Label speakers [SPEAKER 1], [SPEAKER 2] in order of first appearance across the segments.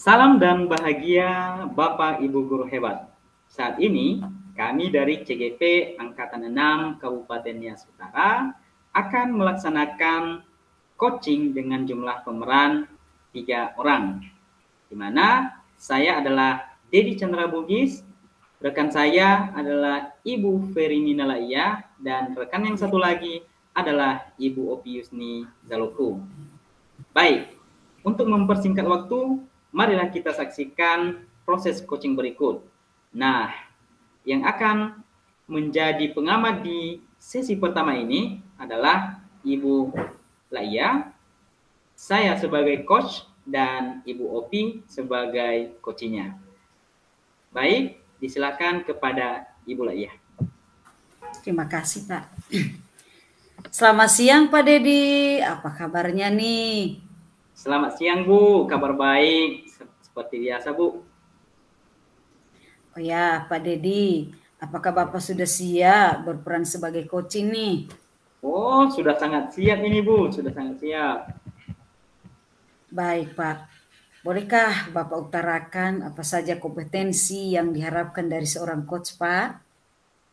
[SPEAKER 1] Salam dan bahagia Bapak Ibu Guru hebat. Saat ini kami dari CGP Angkatan 6 Kabupaten Nias Utara akan melaksanakan coaching dengan jumlah pemeran 3 orang. Di mana saya adalah Dedi Chandra Bugis, rekan saya adalah Ibu Ferimina Laia, dan rekan yang satu lagi adalah Ibu Opi Yusni Zaloku. Baik, untuk mempersingkat waktu, marilah kita saksikan proses coaching berikut. Nah, yang akan menjadi pengamat di sesi pertama ini adalah Ibu Laia, saya sebagai coach, dan Ibu Opi sebagai coachnya. Baik, disilakan kepada Ibu Laia.
[SPEAKER 2] Terima kasih, Pak. Selamat siang, Pak Dedi. Apa kabarnya nih?
[SPEAKER 1] Selamat siang, Bu. Kabar baik. Seperti biasa, Bu.
[SPEAKER 2] Oh ya, Pak Dedi. Apakah Bapak sudah siap berperan sebagai coaching nih?
[SPEAKER 1] Oh, sudah sangat siap ini, Bu. Sudah sangat siap.
[SPEAKER 2] Baik, Pak. Bolehkah Bapak utarakan apa saja kompetensi yang diharapkan dari seorang coach, Pak?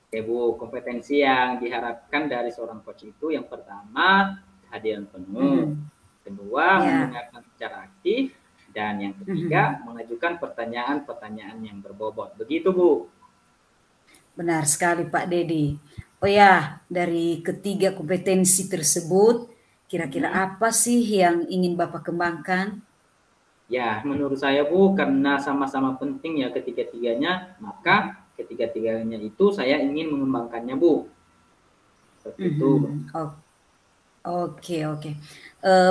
[SPEAKER 1] Oke, Bu, kompetensi yang diharapkan dari seorang coach itu yang pertama, kehadiran penuh. Kedua, mendengarkan secara aktif. Dan yang ketiga, mengajukan pertanyaan-pertanyaan yang berbobot. Begitu, Bu.
[SPEAKER 2] Benar sekali, Pak Dedi. Oh ya, dari ketiga kompetensi tersebut, kira-kira apa sih yang ingin Bapak kembangkan?
[SPEAKER 1] Ya, menurut saya, Bu, karena sama-sama penting ya ketiga-tiganya, maka ketiga-tiganya itu saya ingin mengembangkannya, Bu. Seperti itu.
[SPEAKER 2] Oke.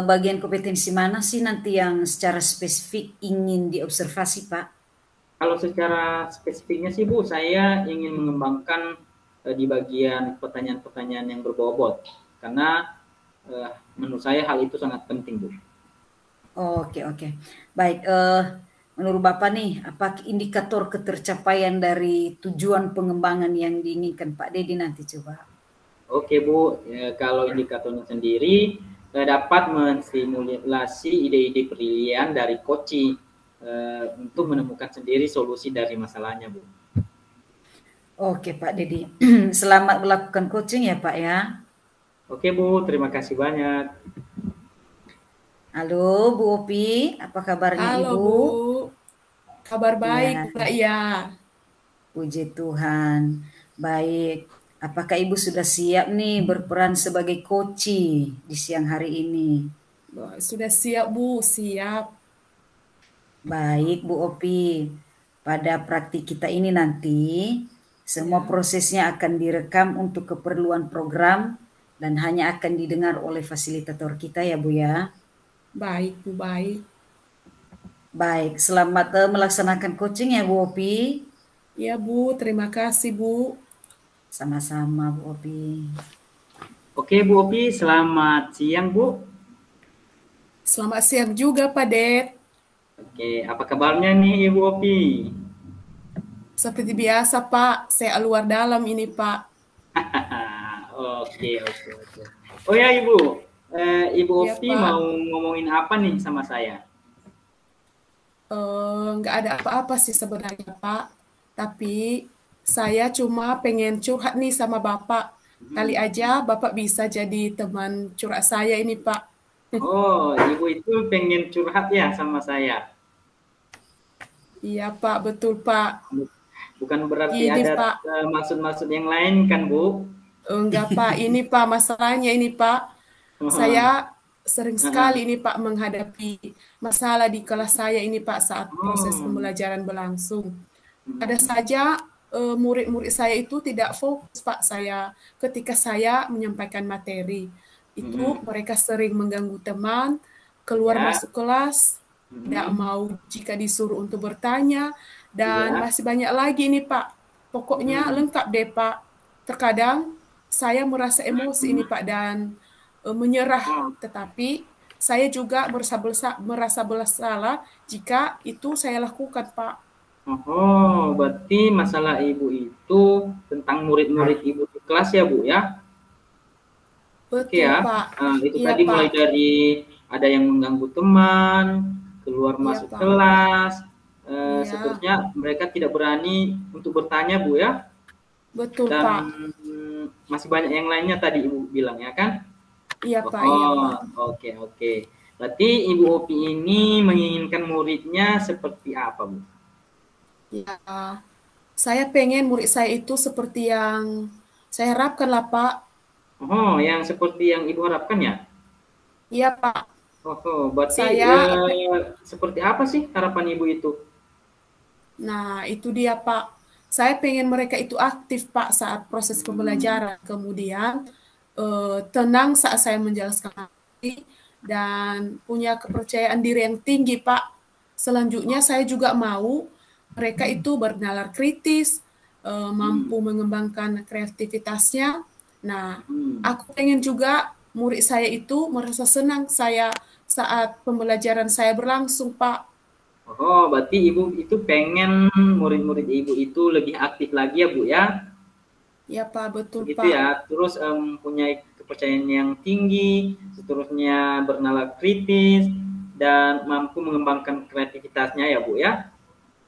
[SPEAKER 2] Bagian kompetensi mana sih nanti yang secara spesifik ingin diobservasi, Pak?
[SPEAKER 1] Kalau secara spesifiknya sih, Bu, saya ingin mengembangkan di bagian pertanyaan-pertanyaan yang berbobot. Karena menurut saya hal itu sangat penting, Bu.
[SPEAKER 2] Oke. Baik, menurut Bapak nih, apa indikator ketercapaian dari tujuan pengembangan yang diinginkan Pak Dedi nanti coba?
[SPEAKER 1] Oke, Bu, kalau indikatornya sendiri dapat menstimulasi ide-ide brilian dari coaching untuk menemukan sendiri solusi dari masalahnya, Bu.
[SPEAKER 2] Oke, Pak Dedi. Selamat melakukan coaching ya, Pak ya.
[SPEAKER 1] Oke, Bu, terima kasih banyak.
[SPEAKER 2] Halo, Bu Opi, apa kabarnya
[SPEAKER 3] Halo,
[SPEAKER 2] Ibu?
[SPEAKER 3] Bu. Kabar baik, Mbak ya.
[SPEAKER 2] Puji Tuhan. Baik, apakah Ibu sudah siap nih berperan sebagai coach di siang hari ini?
[SPEAKER 3] Sudah siap, Bu, siap.
[SPEAKER 2] Baik, Bu Opi. Pada praktik kita ini nanti, semua prosesnya akan direkam untuk keperluan program dan hanya akan didengar oleh fasilitator kita ya, Bu ya.
[SPEAKER 3] Baik, Bu, baik.
[SPEAKER 2] Baik, selamat melaksanakan coaching ya, Bu Opi.
[SPEAKER 3] Ya, Bu, terima kasih, Bu.
[SPEAKER 2] Sama-sama, Bu Opi.
[SPEAKER 1] Oke, Bu Opi, selamat siang, Bu.
[SPEAKER 3] Selamat siang juga, Pak Det.
[SPEAKER 1] Oke, apa kabarnya nih, Ibu Opi?
[SPEAKER 3] Seperti biasa, Pak. Saya luar dalam ini, Pak.
[SPEAKER 1] Oke. Oh ya, Ibu. Ibu Opi
[SPEAKER 3] Pak.
[SPEAKER 1] mau ngomongin apa nih sama saya?
[SPEAKER 3] Nggak ada apa-apa sih sebenarnya, Pak. Tapi saya cuma pengen curhat nih sama Bapak. Kali aja Bapak bisa jadi teman curhat saya ini, Pak.
[SPEAKER 1] Oh, Ibu itu pengen curhat ya sama saya?
[SPEAKER 3] Iya, Pak. Betul, Pak.
[SPEAKER 1] Bukan berarti
[SPEAKER 3] Ini,
[SPEAKER 1] ada maksud-maksud yang lain kan, Bu?
[SPEAKER 3] Enggak, Pak. Ini, Pak, masalahnya ini, Pak. Saya sering sekali ini, Pak, menghadapi masalah di kelas saya ini, Pak, saat proses pembelajaran berlangsung. Ada saja murid-murid saya itu tidak fokus, Pak, ketika saya menyampaikan materi. Itu mereka sering mengganggu teman, keluar masuk kelas, tidak mau jika disuruh untuk bertanya, dan masih banyak lagi nih, Pak. Pokoknya lengkap deh, Pak. Terkadang saya merasa emosi ini, Pak, dan menyerah. Tetapi saya juga merasa bersalah jika itu saya lakukan, Pak.
[SPEAKER 1] Oh, berarti masalah Ibu itu tentang murid-murid Ibu di kelas ya, Bu ya?
[SPEAKER 3] Betul,
[SPEAKER 1] ya.
[SPEAKER 3] Pak.
[SPEAKER 1] Itu tadi Pak. Mulai dari ada yang mengganggu teman, keluar
[SPEAKER 3] Iya,
[SPEAKER 1] masuk
[SPEAKER 3] Pak.
[SPEAKER 1] kelas,
[SPEAKER 3] Iya,
[SPEAKER 1] seterusnya mereka tidak berani untuk bertanya Bu ya,
[SPEAKER 3] betul,
[SPEAKER 1] dan
[SPEAKER 3] Pak.
[SPEAKER 1] masih banyak yang lainnya tadi Ibu bilang ya kan?
[SPEAKER 3] Iya, Pak. Iya,
[SPEAKER 1] Oh,
[SPEAKER 3] Pak.
[SPEAKER 1] oke oke. Berarti Ibu Opi ini menginginkan muridnya seperti apa Bu?
[SPEAKER 3] Ya, saya pengen murid saya itu seperti yang saya harapkan lah, Pak.
[SPEAKER 1] Oh, yang seperti yang Ibu harapkan ya?
[SPEAKER 3] Iya, Pak.
[SPEAKER 1] Oh, berarti
[SPEAKER 3] Saya,
[SPEAKER 1] seperti apa sih harapan Ibu itu?
[SPEAKER 3] nah itu dia, Pak. Saya pengen mereka itu aktif, Pak, saat proses
[SPEAKER 1] Hmm,
[SPEAKER 3] pembelajaran. Kemudian tenang saat saya menjelaskan materi dan punya kepercayaan diri yang tinggi, Pak. Selanjutnya saya juga mau mereka itu bernalar kritis,
[SPEAKER 1] hmm,
[SPEAKER 3] mampu mengembangkan kreativitasnya. Nah,
[SPEAKER 1] hmm.
[SPEAKER 3] aku pengen juga murid saya itu merasa senang saya saat pembelajaran saya berlangsung, Pak.
[SPEAKER 1] Oh, berarti Ibu itu pengen murid-murid Ibu itu lebih aktif lagi ya, Bu ya?
[SPEAKER 3] Ya, Pak, betul,
[SPEAKER 1] Begitu
[SPEAKER 3] Pak.
[SPEAKER 1] ya. Terus mempunyai kepercayaan yang tinggi, seterusnya bernalar kritis dan mampu mengembangkan kreativitasnya ya, Bu ya?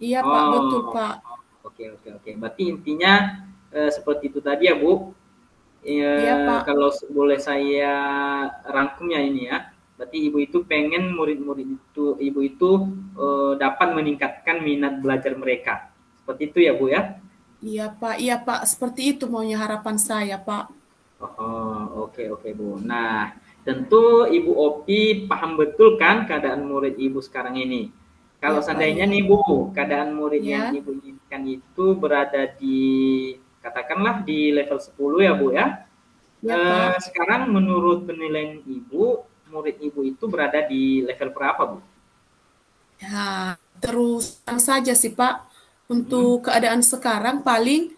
[SPEAKER 3] Iya, Pak, betul,
[SPEAKER 1] Oh,
[SPEAKER 3] Pak.
[SPEAKER 1] oke oke oke. Berarti intinya seperti itu tadi ya, Bu.
[SPEAKER 3] Iya, Pak.
[SPEAKER 1] Kalau boleh saya rangkumnya ini ya, berarti ibu itu pengen murid-murid itu ibu itu dapat meningkatkan minat belajar mereka. Seperti itu ya Bu ya?
[SPEAKER 3] Iya, Pak. Iya, Pak. Seperti itu maunya harapan saya, Pak.
[SPEAKER 1] Oh, oke oke Bu. Nah, tentu Ibu Opi paham betul kan keadaan murid Ibu sekarang ini.
[SPEAKER 3] Iya,
[SPEAKER 1] Kalau
[SPEAKER 3] Pak.
[SPEAKER 1] seandainya
[SPEAKER 3] Iya.
[SPEAKER 1] nih Bu, keadaan murid yang
[SPEAKER 3] Ya.
[SPEAKER 1] Ibu inginkan itu berada di katakanlah di level 10 ya Bu ya.
[SPEAKER 3] Iya, Pak.
[SPEAKER 1] Sekarang menurut penilaian Ibu, murid Ibu itu berada di level berapa, Bu?
[SPEAKER 3] Ya, terus terang saja sih, Pak.
[SPEAKER 1] Mhm.
[SPEAKER 3] Untuk keadaan sekarang paling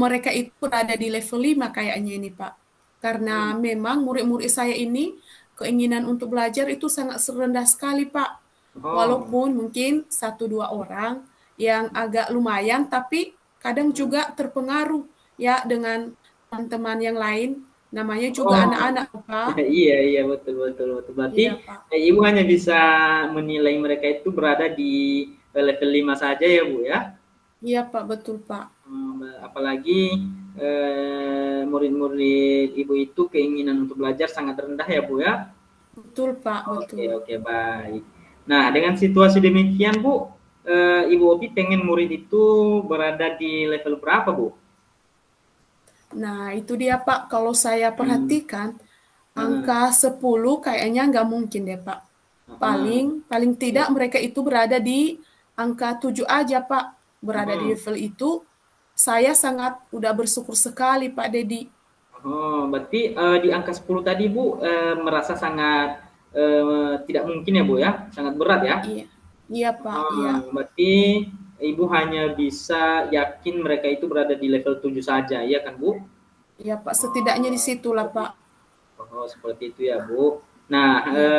[SPEAKER 3] mereka itu berada di level 5 kayaknya ini, Pak. Karena
[SPEAKER 1] Hmm.
[SPEAKER 3] memang murid-murid saya ini keinginan untuk belajar itu sangat rendah sekali, Pak.
[SPEAKER 1] Oh.
[SPEAKER 3] Walaupun mungkin satu dua orang yang agak lumayan, tapi kadang
[SPEAKER 1] Hmm.
[SPEAKER 3] juga terpengaruh ya dengan teman-teman yang lain. Namanya juga
[SPEAKER 1] Oh.
[SPEAKER 3] anak-anak, Pak.
[SPEAKER 1] Iya iya, betul betul betul. Berarti,
[SPEAKER 3] Iya, Pak.
[SPEAKER 1] Ibu hanya bisa menilai mereka itu berada di, level 5 saja ya, Bu, ya?
[SPEAKER 3] Iya, Pak, betul, Pak.
[SPEAKER 1] Apalagi, murid-murid Ibu itu keinginan untuk belajar sangat rendah ya, Bu, ya?
[SPEAKER 3] Betul, Pak,
[SPEAKER 1] Oke
[SPEAKER 3] betul.
[SPEAKER 1] oke, baik. Nah, dengan situasi demikian, Bu, Ibu Opi pengen murid itu berada di level berapa, Bu?
[SPEAKER 3] Nah, itu dia, Pak. Kalau saya
[SPEAKER 1] Hmm,
[SPEAKER 3] perhatikan,
[SPEAKER 1] heeh,
[SPEAKER 3] angka 10 kayaknya nggak mungkin deh, Pak.
[SPEAKER 1] heeh,
[SPEAKER 3] Paling paling
[SPEAKER 1] iya.
[SPEAKER 3] tidak mereka itu berada di angka 7 aja, Pak. Berada di
[SPEAKER 1] Mhm.
[SPEAKER 3] level itu, saya sangat udah bersyukur sekali, Pak Dedi.
[SPEAKER 1] Oh, berarti, di angka 10 tadi, Bu, merasa sangat, tidak mungkin ya, Bu, ya? Sangat berat ya?
[SPEAKER 3] Iya, iya, Pak. Iya,
[SPEAKER 1] Berarti Ibu hanya bisa yakin mereka itu berada di level 7 saja, iya kan, Bu?
[SPEAKER 3] iya, Pak. Setidaknya di
[SPEAKER 1] Oh,
[SPEAKER 3] situlah,
[SPEAKER 1] seperti
[SPEAKER 3] Pak.
[SPEAKER 1] seperti itu ya, Bu. Nah,
[SPEAKER 3] Iya,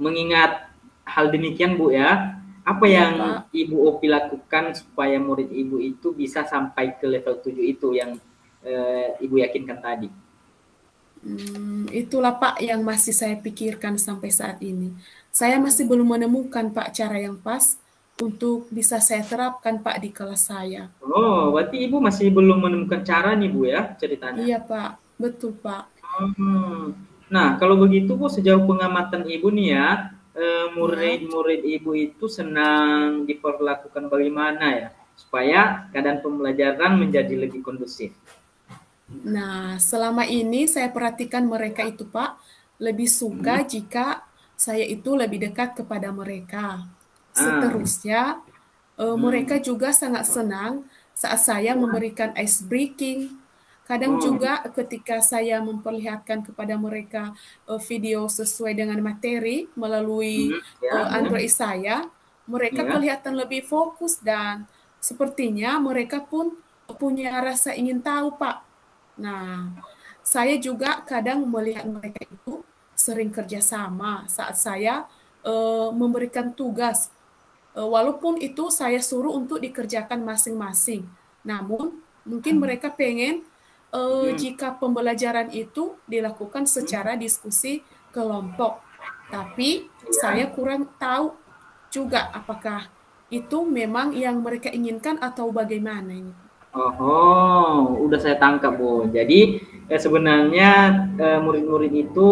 [SPEAKER 1] mengingat hal demikian, Bu, ya, apa
[SPEAKER 3] iya,
[SPEAKER 1] yang
[SPEAKER 3] Pak.
[SPEAKER 1] Ibu Opi lakukan supaya murid Ibu itu bisa sampai ke level 7 itu yang, Ibu yakinkan tadi?
[SPEAKER 3] Itulah Pak yang masih saya pikirkan sampai saat ini. Saya masih belum menemukan Pak cara yang pas untuk bisa saya terapkan Pak di kelas saya.
[SPEAKER 1] Oh, berarti Ibu masih belum menemukan cara nih, Bu, ya, ceritanya?
[SPEAKER 3] Iya Pak, betul Pak.
[SPEAKER 1] Hmm. Nah, kalau begitu, Bu, sejauh pengamatan Ibu nih ya,
[SPEAKER 3] Ya.
[SPEAKER 1] murid-murid Ibu itu senang diperlakukan bagaimana ya, supaya keadaan pembelajaran menjadi lebih kondusif?
[SPEAKER 3] Nah, selama ini saya perhatikan mereka itu Pak lebih suka
[SPEAKER 1] Mhm.
[SPEAKER 3] jika saya itu lebih dekat kepada mereka.
[SPEAKER 1] Ah,
[SPEAKER 3] Seterusnya, mereka
[SPEAKER 1] hmm.
[SPEAKER 3] juga sangat senang saat saya
[SPEAKER 1] Ya.
[SPEAKER 3] memberikan ice breaking. Kadang
[SPEAKER 1] Oh,
[SPEAKER 3] juga ketika saya memperlihatkan kepada mereka video sesuai dengan materi melalui
[SPEAKER 1] mhm, ya ya
[SPEAKER 3] Android saya, mereka
[SPEAKER 1] ya.
[SPEAKER 3] kelihatan lebih fokus dan sepertinya mereka pun punya rasa ingin tahu, Pak. Nah, saya juga kadang melihat mereka itu sering kerjasama saat saya memberikan tugas. Walaupun itu saya suruh untuk dikerjakan masing-masing. Namun, mungkin mereka pengen
[SPEAKER 1] Mhm,
[SPEAKER 3] jika pembelajaran itu dilakukan
[SPEAKER 1] mhm.
[SPEAKER 3] secara diskusi kelompok. Tapi
[SPEAKER 1] Ya.
[SPEAKER 3] saya kurang tahu juga apakah itu memang yang mereka inginkan atau bagaimana ini.
[SPEAKER 1] Oh, udah saya tangkap, Bu. Jadi sebenarnya murid-murid itu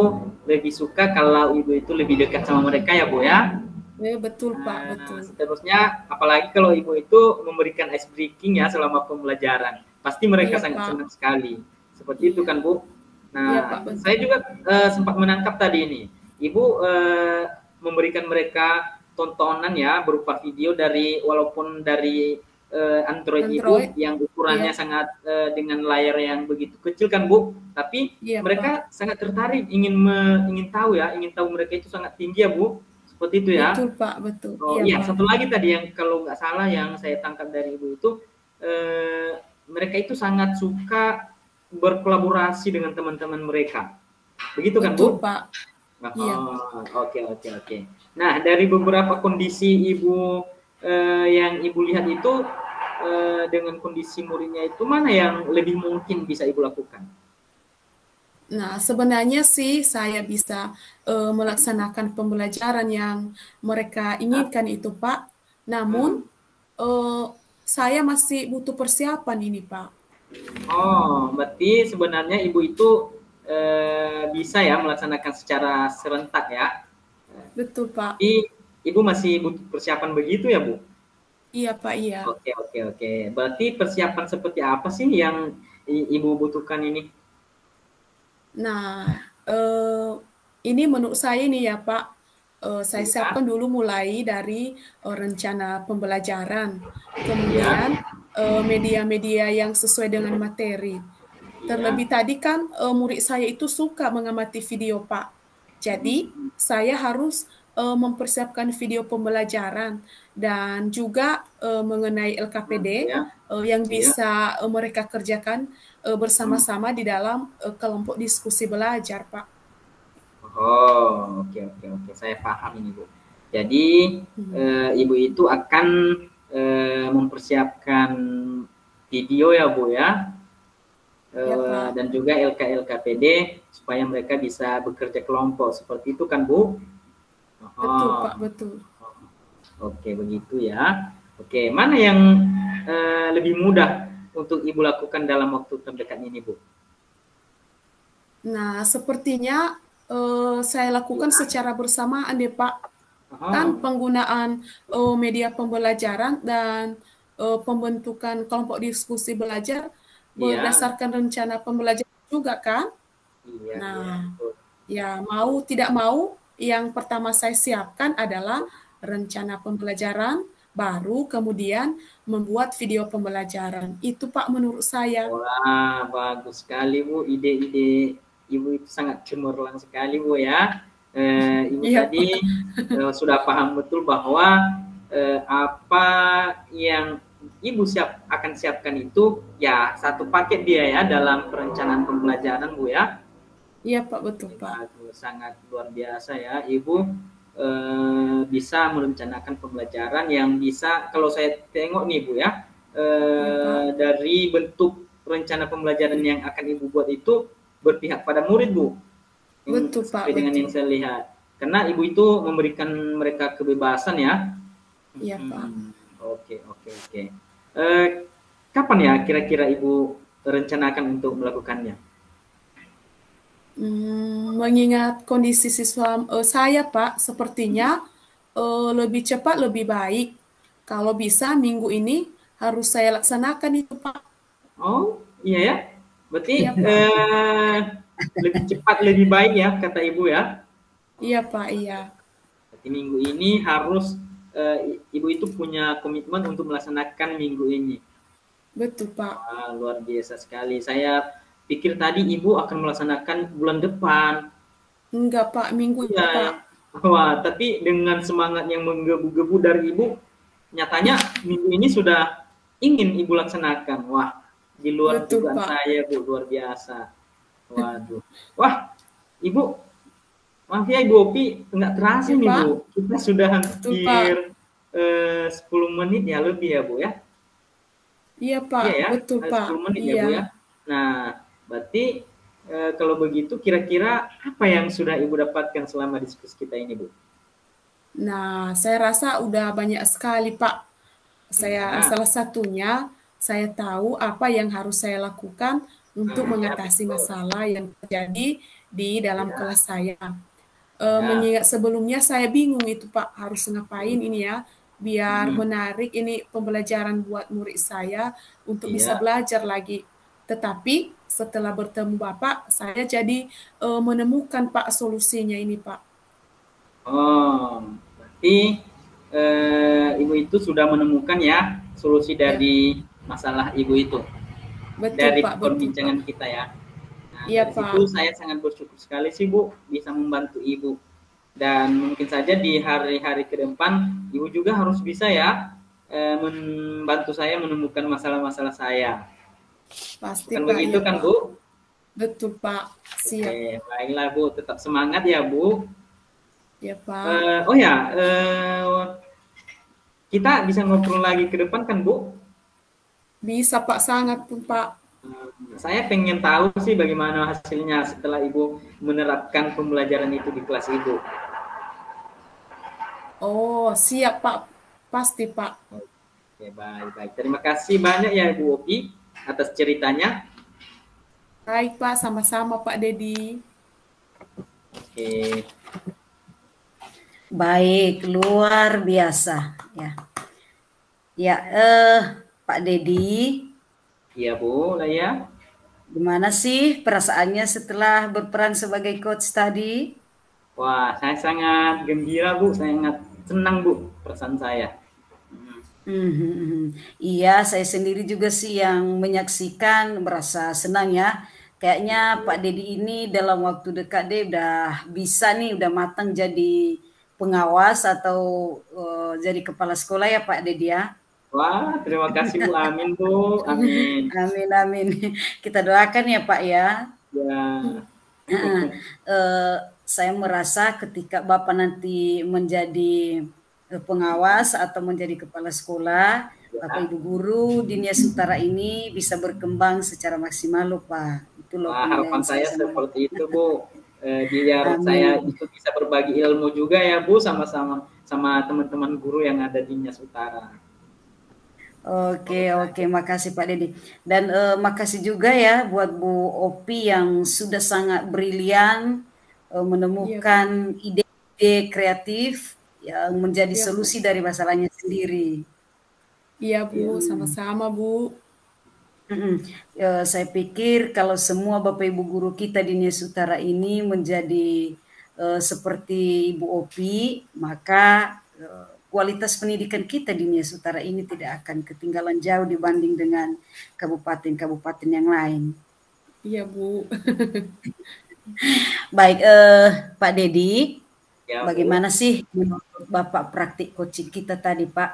[SPEAKER 1] lebih suka kalau ibu itu lebih dekat sama mereka ya, Bu ya.
[SPEAKER 3] Betul Pak,
[SPEAKER 1] Nah,
[SPEAKER 3] betul.
[SPEAKER 1] seterusnya, apalagi kalau ibu itu memberikan ice breaking ya selama pembelajaran, pasti mereka
[SPEAKER 3] Iya
[SPEAKER 1] sangat
[SPEAKER 3] Pak,
[SPEAKER 1] senang sekali. Seperti itu
[SPEAKER 3] iya,
[SPEAKER 1] kan, Bu.
[SPEAKER 3] iya Pak,
[SPEAKER 1] Nah, saya
[SPEAKER 3] betul.
[SPEAKER 1] juga sempat menangkap tadi ini, ibu memberikan mereka tontonan ya berupa video dari walaupun dari Android ibu
[SPEAKER 3] Android,
[SPEAKER 1] yang ukurannya
[SPEAKER 3] iya,
[SPEAKER 1] sangat dengan layar yang begitu kecil kan, Bu. Tapi
[SPEAKER 3] iya Pak,
[SPEAKER 1] mereka sangat tertarik ingin tahu ya, ingin tahu mereka itu sangat tinggi ya, Bu. Seperti itu
[SPEAKER 3] betul
[SPEAKER 1] ya.
[SPEAKER 3] Pak, betul.
[SPEAKER 1] Oh
[SPEAKER 3] Iya
[SPEAKER 1] iya,
[SPEAKER 3] Pak,
[SPEAKER 1] satu lagi tadi yang kalau nggak salah yang saya tangkap dari ibu itu, mereka itu sangat suka berkolaborasi dengan teman-teman mereka. Begitu kan,
[SPEAKER 3] betul
[SPEAKER 1] Bu?
[SPEAKER 3] Pak, iya.
[SPEAKER 1] Oh, oke oke oke. Nah, dari beberapa kondisi ibu yang ibu lihat itu dengan kondisi muridnya itu mana yang lebih mungkin bisa ibu lakukan?
[SPEAKER 3] Nah, sebenarnya sih saya bisa melaksanakan pembelajaran yang mereka
[SPEAKER 1] Ya?
[SPEAKER 3] inginkan itu, Pak. Namun,
[SPEAKER 1] Hmm.
[SPEAKER 3] eh, saya masih butuh persiapan ini, Pak.
[SPEAKER 1] Oh, berarti sebenarnya ibu itu bisa ya melaksanakan secara serentak ya.
[SPEAKER 3] Betul, Pak.
[SPEAKER 1] Tapi ibu masih butuh persiapan begitu ya, Bu?
[SPEAKER 3] Iya, Pak, iya.
[SPEAKER 1] Oke, oke, oke. Berarti persiapan seperti apa sih yang ibu butuhkan ini?
[SPEAKER 3] Nah, ini menurut saya ini ya, Pak, saya
[SPEAKER 1] Iya,
[SPEAKER 3] siapkan dulu mulai dari rencana pembelajaran,
[SPEAKER 1] iya,
[SPEAKER 3] kemudian media-media yang sesuai dengan materi.
[SPEAKER 1] iya.
[SPEAKER 3] Terlebih tadi kan murid saya itu suka mengamati video, Pak. Jadi,
[SPEAKER 1] Hmm,
[SPEAKER 3] saya harus mempersiapkan video pembelajaran dan juga mengenai LKPD
[SPEAKER 1] iya,
[SPEAKER 3] yang
[SPEAKER 1] iya.
[SPEAKER 3] bisa mereka kerjakan
[SPEAKER 1] Hmm.
[SPEAKER 3] bersama-sama di dalam kelompok diskusi belajar, Pak.
[SPEAKER 1] Oh, oke, oke, oke. Saya paham ini, Bu. Jadi,
[SPEAKER 3] Hmm.
[SPEAKER 1] ibu itu akan mempersiapkan video ya, Bu ya,
[SPEAKER 3] Ya, Pak.
[SPEAKER 1] dan juga LK-LKPD supaya mereka bisa bekerja kelompok. Seperti itu kan, Bu?
[SPEAKER 3] Betul,
[SPEAKER 1] Oh,
[SPEAKER 3] Pak, betul.
[SPEAKER 1] oke, begitu ya. Oke, mana yang lebih mudah untuk Ibu lakukan dalam waktu terdekat ini, Bu?
[SPEAKER 3] Nah, sepertinya saya lakukan
[SPEAKER 1] Ya.
[SPEAKER 3] secara bersamaan deh, Pak. Kan
[SPEAKER 1] Oh,
[SPEAKER 3] penggunaan media pembelajaran dan pembentukan kelompok diskusi belajar
[SPEAKER 1] iya,
[SPEAKER 3] berdasarkan rencana pembelajaran juga kan?
[SPEAKER 1] iya, iya,
[SPEAKER 3] Nah,
[SPEAKER 1] betul.
[SPEAKER 3] ya mau tidak mau yang pertama saya siapkan adalah rencana pembelajaran, baru kemudian membuat video pembelajaran. Itu Pak menurut saya.
[SPEAKER 1] Wah, bagus sekali, Bu. Ide-ide Ibu itu sangat cemerlang sekali, Bu ya. Ibu
[SPEAKER 3] Iya
[SPEAKER 1] tadi
[SPEAKER 3] Pak.
[SPEAKER 1] sudah paham betul bahwa apa yang Ibu akan siapkan itu ya satu paket dia ya dalam perencanaan pembelajaran, Bu ya.
[SPEAKER 3] Iya Pak, betul Pak.
[SPEAKER 1] Bagus, sangat luar biasa ya, Ibu bisa merencanakan pembelajaran yang bisa kalau saya tengok nih, Bu ya,
[SPEAKER 3] Iya Pak.
[SPEAKER 1] dari bentuk rencana pembelajaran yang akan Ibu buat itu berpihak pada murid, Bu.
[SPEAKER 3] Betul Pak,
[SPEAKER 1] Sesuai dengan yang
[SPEAKER 3] betul.
[SPEAKER 1] saya lihat. Karena Ibu itu memberikan mereka kebebasan ya.
[SPEAKER 3] Iya Pak.
[SPEAKER 1] Oke, oke, oke. Kapan ya kira-kira Ibu rencanakan untuk melakukannya?
[SPEAKER 3] Mengingat kondisi siswa saya, Pak, sepertinya lebih cepat lebih baik. Kalau bisa minggu ini harus saya laksanakan itu, Pak.
[SPEAKER 1] Oh, iya ya. Berarti
[SPEAKER 3] Iya, Pak.
[SPEAKER 1] lebih cepat lebih baik ya kata Ibu ya.
[SPEAKER 3] Iya, Pak. Iya.
[SPEAKER 1] Berarti minggu ini harus Ibu itu punya komitmen untuk melaksanakan minggu ini.
[SPEAKER 3] Betul, Pak.
[SPEAKER 1] Wah, luar biasa sekali. Saya pikir tadi Ibu akan melaksanakan bulan depan.
[SPEAKER 3] Enggak, Pak. Minggu ini,
[SPEAKER 1] Iya.
[SPEAKER 3] Pak.
[SPEAKER 1] Wah, tapi dengan semangat yang menggebu-gebu dari Ibu, nyatanya minggu ini sudah ingin Ibu laksanakan. Wah, di luar
[SPEAKER 3] Betul,
[SPEAKER 1] dugaan
[SPEAKER 3] Pak.
[SPEAKER 1] saya, Bu, luar biasa. Waduh. Wah, Ibu, maaf ya Ibu Opi, nggak terasa
[SPEAKER 3] Iya,
[SPEAKER 1] nih
[SPEAKER 3] Pak.
[SPEAKER 1] Bu. Kita sudah
[SPEAKER 3] Betul, Pak.
[SPEAKER 1] hampir 10 menit ya lebih ya Bu ya.
[SPEAKER 3] Iya, Pak.
[SPEAKER 1] Iya ya,
[SPEAKER 3] Betul, Pak.
[SPEAKER 1] 10 menit ya
[SPEAKER 3] Iya.
[SPEAKER 1] Bu ya. Nah, berarti kalau begitu kira-kira apa yang sudah Ibu dapatkan selama diskusi kita ini, Bu?
[SPEAKER 3] Nah, saya rasa udah banyak sekali, Pak.
[SPEAKER 1] Ya,
[SPEAKER 3] Salah satunya saya tahu apa yang harus saya lakukan untuk
[SPEAKER 1] ya
[SPEAKER 3] mengatasi
[SPEAKER 1] betul.
[SPEAKER 3] masalah yang terjadi di dalam
[SPEAKER 1] Ya,
[SPEAKER 3] kelas saya.
[SPEAKER 1] ya.
[SPEAKER 3] Mengingat sebelumnya saya bingung itu Pak harus ngapain ini ya biar
[SPEAKER 1] Hmm,
[SPEAKER 3] menarik ini pembelajaran buat murid saya untuk bisa
[SPEAKER 1] iya.
[SPEAKER 3] belajar lagi. Tetapi setelah bertemu Bapak, saya jadi menemukan Pak solusinya ini Pak.
[SPEAKER 1] Oh, berarti Ibu itu sudah menemukan ya solusi
[SPEAKER 3] Ya,
[SPEAKER 1] dari masalah Ibu itu
[SPEAKER 3] betul
[SPEAKER 1] dari
[SPEAKER 3] Pak, betul Pak.
[SPEAKER 1] perbincangan kita ya. Nah,
[SPEAKER 3] Iya
[SPEAKER 1] dari
[SPEAKER 3] Pak.
[SPEAKER 1] situ saya sangat bersyukur sekali sih Bu bisa membantu Ibu. Dan mungkin saja di hari-hari ke depan Ibu juga harus bisa ya membantu saya menemukan masalah-masalah saya.
[SPEAKER 3] Pasti
[SPEAKER 1] Bukan
[SPEAKER 3] Pak,
[SPEAKER 1] begitu
[SPEAKER 3] iya
[SPEAKER 1] kan
[SPEAKER 3] Pak.
[SPEAKER 1] Bu?
[SPEAKER 3] Betul Pak. Siap.
[SPEAKER 1] Oke, baiklah Bu, tetap semangat ya Bu.
[SPEAKER 3] Ya Pak.
[SPEAKER 1] Oh ya, kita bisa ngobrol lagi ke depan kan Bu?
[SPEAKER 3] Bisa Pak, sangat pun Pak.
[SPEAKER 1] Saya pengen tahu sih bagaimana hasilnya setelah Ibu menerapkan pembelajaran itu di kelas Ibu.
[SPEAKER 3] Oh, siap Pak. Pasti Pak.
[SPEAKER 1] Oke, baik. Terima kasih banyak ya Ibu Opi atas ceritanya.
[SPEAKER 3] Baik Pak, sama-sama Pak Dedi.
[SPEAKER 1] Oke,
[SPEAKER 2] Baik, luar biasa ya. Ya, Pak Dedi,
[SPEAKER 1] iya Bu, lah ya.
[SPEAKER 2] gimana sih perasaannya setelah berperan sebagai coach tadi?
[SPEAKER 1] Wah, saya sangat gembira Bu, sangat senang Bu perasaan saya.
[SPEAKER 2] Iya, saya sendiri juga sih yang menyaksikan merasa senang ya. Kayaknya Pak Dedi ini dalam waktu dekat deh udah bisa nih, udah matang jadi pengawas atau jadi kepala sekolah ya Pak Dedi ya.
[SPEAKER 1] Wah, terima kasih Bu, amin Bu, amin.
[SPEAKER 2] Amin amin. Kita doakan ya Pak ya.
[SPEAKER 1] Ya,
[SPEAKER 2] Eh, saya merasa ketika Bapak nanti menjadi pengawas atau menjadi kepala sekolah, Bapak
[SPEAKER 1] ya.
[SPEAKER 2] Ibu guru di Nias Utara ini bisa berkembang secara maksimal loh Pak. Itu loh
[SPEAKER 1] Wah,
[SPEAKER 2] penilaian
[SPEAKER 1] harapan
[SPEAKER 2] saya
[SPEAKER 1] saya
[SPEAKER 2] sama Bapak.
[SPEAKER 1] seperti itu Bu. Biar saya
[SPEAKER 2] Amin.
[SPEAKER 1] itu bisa berbagi ilmu juga ya Bu, sama-sama sama teman-teman guru yang ada di Nias Utara.
[SPEAKER 2] Oke, oke, makasih Pak Dedi. Dan makasih juga ya buat Bu Opi yang sudah sangat brilian
[SPEAKER 3] Iya Pak.
[SPEAKER 2] menemukan ide-ide kreatif yang menjadi
[SPEAKER 3] Iya Bu.
[SPEAKER 2] solusi dari masalahnya sendiri.
[SPEAKER 3] Iya Bu,
[SPEAKER 1] Iya.
[SPEAKER 3] sama-sama Bu.
[SPEAKER 2] Mm-mm. Saya pikir kalau semua Bapak Ibu guru kita di Nias Utara ini menjadi seperti Ibu Opi, maka kualitas pendidikan kita di Nias Utara ini tidak akan ketinggalan jauh dibanding dengan kabupaten-kabupaten yang lain.
[SPEAKER 3] Iya Bu.
[SPEAKER 2] Baik, Pak Dedi,
[SPEAKER 1] Ya Bu.
[SPEAKER 2] bagaimana sih menurut Bapak praktik coaching kita tadi, Pak?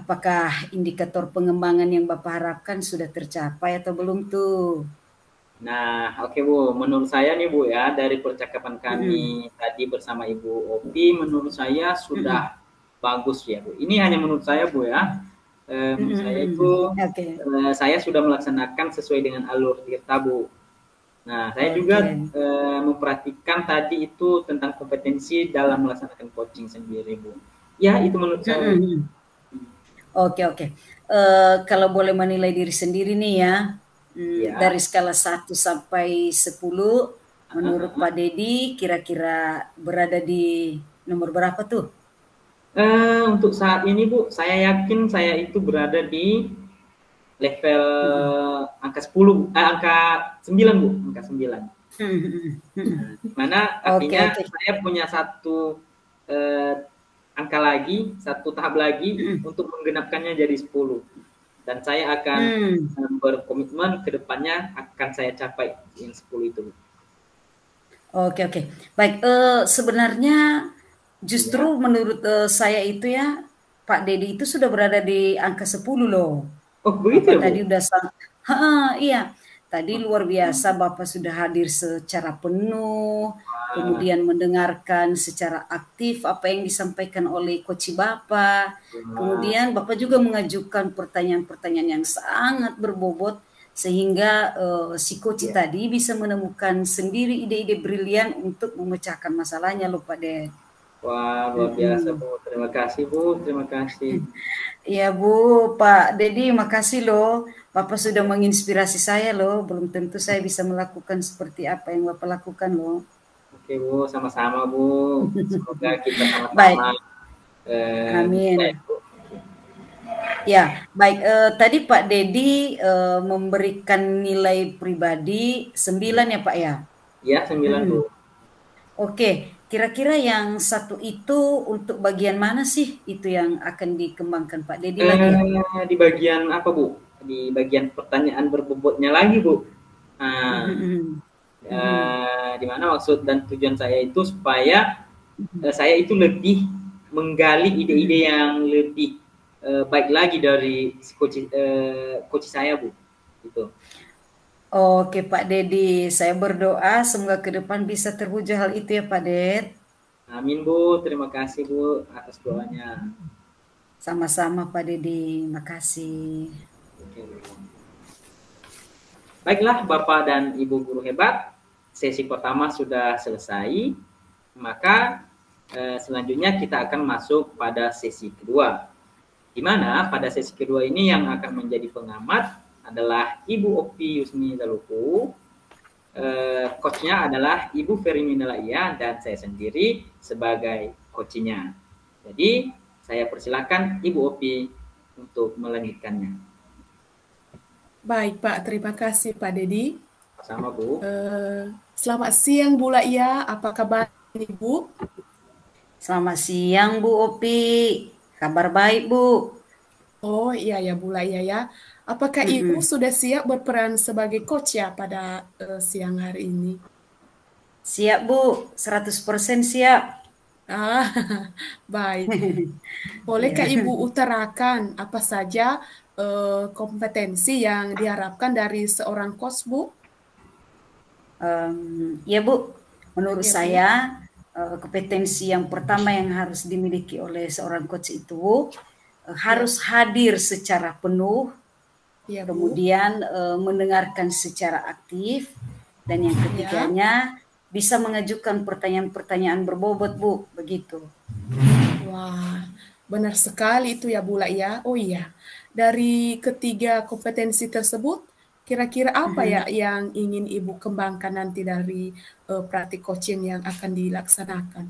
[SPEAKER 2] Apakah indikator pengembangan yang Bapak harapkan sudah tercapai atau belum tuh?
[SPEAKER 1] Nah, oke Bu, menurut saya nih Bu ya, dari percakapan
[SPEAKER 2] Mm-mm.
[SPEAKER 1] kami tadi bersama Ibu Opi, menurut saya
[SPEAKER 2] Mm-mm.
[SPEAKER 1] sudah bagus ya Bu. Ini hanya menurut saya Bu ya. Menurut saya
[SPEAKER 2] Mm-mm.
[SPEAKER 1] itu
[SPEAKER 2] Oke,
[SPEAKER 1] saya sudah melaksanakan sesuai dengan alur tirta Bu. Nah, saya juga
[SPEAKER 2] oke.
[SPEAKER 1] memperhatikan tadi itu tentang kompetensi dalam melaksanakan coaching sendiri Bu. Ya, itu menurut saya Bu.
[SPEAKER 2] Mm-mm. Oke, oke. Kalau boleh menilai diri sendiri nih ya,
[SPEAKER 1] Ya.
[SPEAKER 2] dari skala 1 sampai 10, menurut Pak Dedi kira-kira berada di nomor berapa tuh?
[SPEAKER 1] Untuk saat ini Bu, saya yakin saya itu berada di level
[SPEAKER 2] Mm-mm.
[SPEAKER 1] angka 10, angka 9 Bu, angka 9.
[SPEAKER 2] Mm-mm. Mm-mm.
[SPEAKER 1] Mana
[SPEAKER 2] Oke,
[SPEAKER 1] artinya
[SPEAKER 2] oke.
[SPEAKER 1] saya punya satu angka lagi, satu tahap lagi
[SPEAKER 2] Mm-mm.
[SPEAKER 1] untuk menggenapkannya jadi 10. Dan saya akan
[SPEAKER 2] Hmm.
[SPEAKER 1] berkomitmen ke depannya akan saya capai yang 10 itu.
[SPEAKER 2] Oke, oke. Baik, sebenarnya
[SPEAKER 1] Iya.
[SPEAKER 2] justru menurut saya itu ya, Pak Dedi itu sudah berada di angka 10 loh.
[SPEAKER 1] Oh, begitu
[SPEAKER 2] Bapak
[SPEAKER 1] ya, Bu?
[SPEAKER 2] tadi udah iya. Tadi luar biasa Bapak sudah hadir secara penuh,
[SPEAKER 1] Wah,
[SPEAKER 2] kemudian mendengarkan secara aktif apa yang disampaikan oleh coach Bapak.
[SPEAKER 1] wah,
[SPEAKER 2] Kemudian Bapak juga mengajukan pertanyaan-pertanyaan yang sangat berbobot sehingga si coach tadi bisa menemukan sendiri ide-ide brilian untuk memecahkan masalahnya loh Pak Det.
[SPEAKER 1] Wah, luar biasa Bu. Terima kasih Bu, terima kasih.
[SPEAKER 2] Iya Bu, Pak Dedi, makasih loh. Bapak sudah menginspirasi saya loh. Belum tentu saya bisa melakukan seperti apa yang Bapak lakukan loh.
[SPEAKER 1] Oke Bu, sama-sama Bu. Semoga kita sama-sama.
[SPEAKER 2] Baik. Amin. Ya, baik. Tadi Pak Dedi memberikan nilai pribadi 9 ya Pak ya?
[SPEAKER 1] Ya, 9 Bu.
[SPEAKER 2] Oke, kira-kira yang satu itu untuk bagian mana sih itu yang akan dikembangkan Pak Dedi lagi?
[SPEAKER 1] Di bagian apa Bu? Di bagian pertanyaan berbobotnya lagi Bu. Di mana maksud dan tujuan saya itu supaya saya itu lebih menggali ide-ide yang lebih baik lagi dari coach saya Bu. Gitu.
[SPEAKER 2] Oke Pak Dedi, saya berdoa semoga ke depan bisa terwujud hal itu ya Pak Ded.
[SPEAKER 1] Amin Bu, terima kasih Bu atas doanya.
[SPEAKER 2] Sama-sama Pak Dedi, makasih.
[SPEAKER 1] Oke. Baiklah Bapak dan Ibu guru hebat, sesi pertama sudah selesai, maka selanjutnya kita akan masuk pada sesi kedua. Di mana pada sesi kedua ini yang akan menjadi pengamat adalah Ibu Opi Yusni Daluku, coachnya adalah Ibu Ferimina Laia, dan saya sendiri sebagai coachnya. Jadi saya persilakan Ibu Opi untuk melanjutkannya.
[SPEAKER 3] Baik Pak, terima kasih Pak Dedi.
[SPEAKER 1] Sama Bu.
[SPEAKER 3] Selamat siang Bu Laia, apa kabar Ibu?
[SPEAKER 2] Selamat siang Bu Opi, kabar baik Bu.
[SPEAKER 3] Oh iya ya Bu Laia ya. Apakah Ibu sudah siap berperan sebagai coach ya pada siang hari ini?
[SPEAKER 2] Siap Bu, 100% siap.
[SPEAKER 3] Baik. Bolehkah Ibu utarakan apa saja kompetensi yang diharapkan dari seorang coach Bu?
[SPEAKER 2] Ya Bu, menurut saya kompetensi yang pertama yang harus dimiliki oleh seorang coach itu harus hadir secara penuh. Ya, kemudian mendengarkan secara aktif, dan yang ketiganya bisa mengajukan pertanyaan-pertanyaan berbobot Bu, begitu.
[SPEAKER 3] Wah, benar sekali itu ya Bu Laia. Oh iya, dari ketiga kompetensi tersebut, kira-kira apa ya yang ingin Ibu kembangkan nanti dari praktik coaching yang akan dilaksanakan?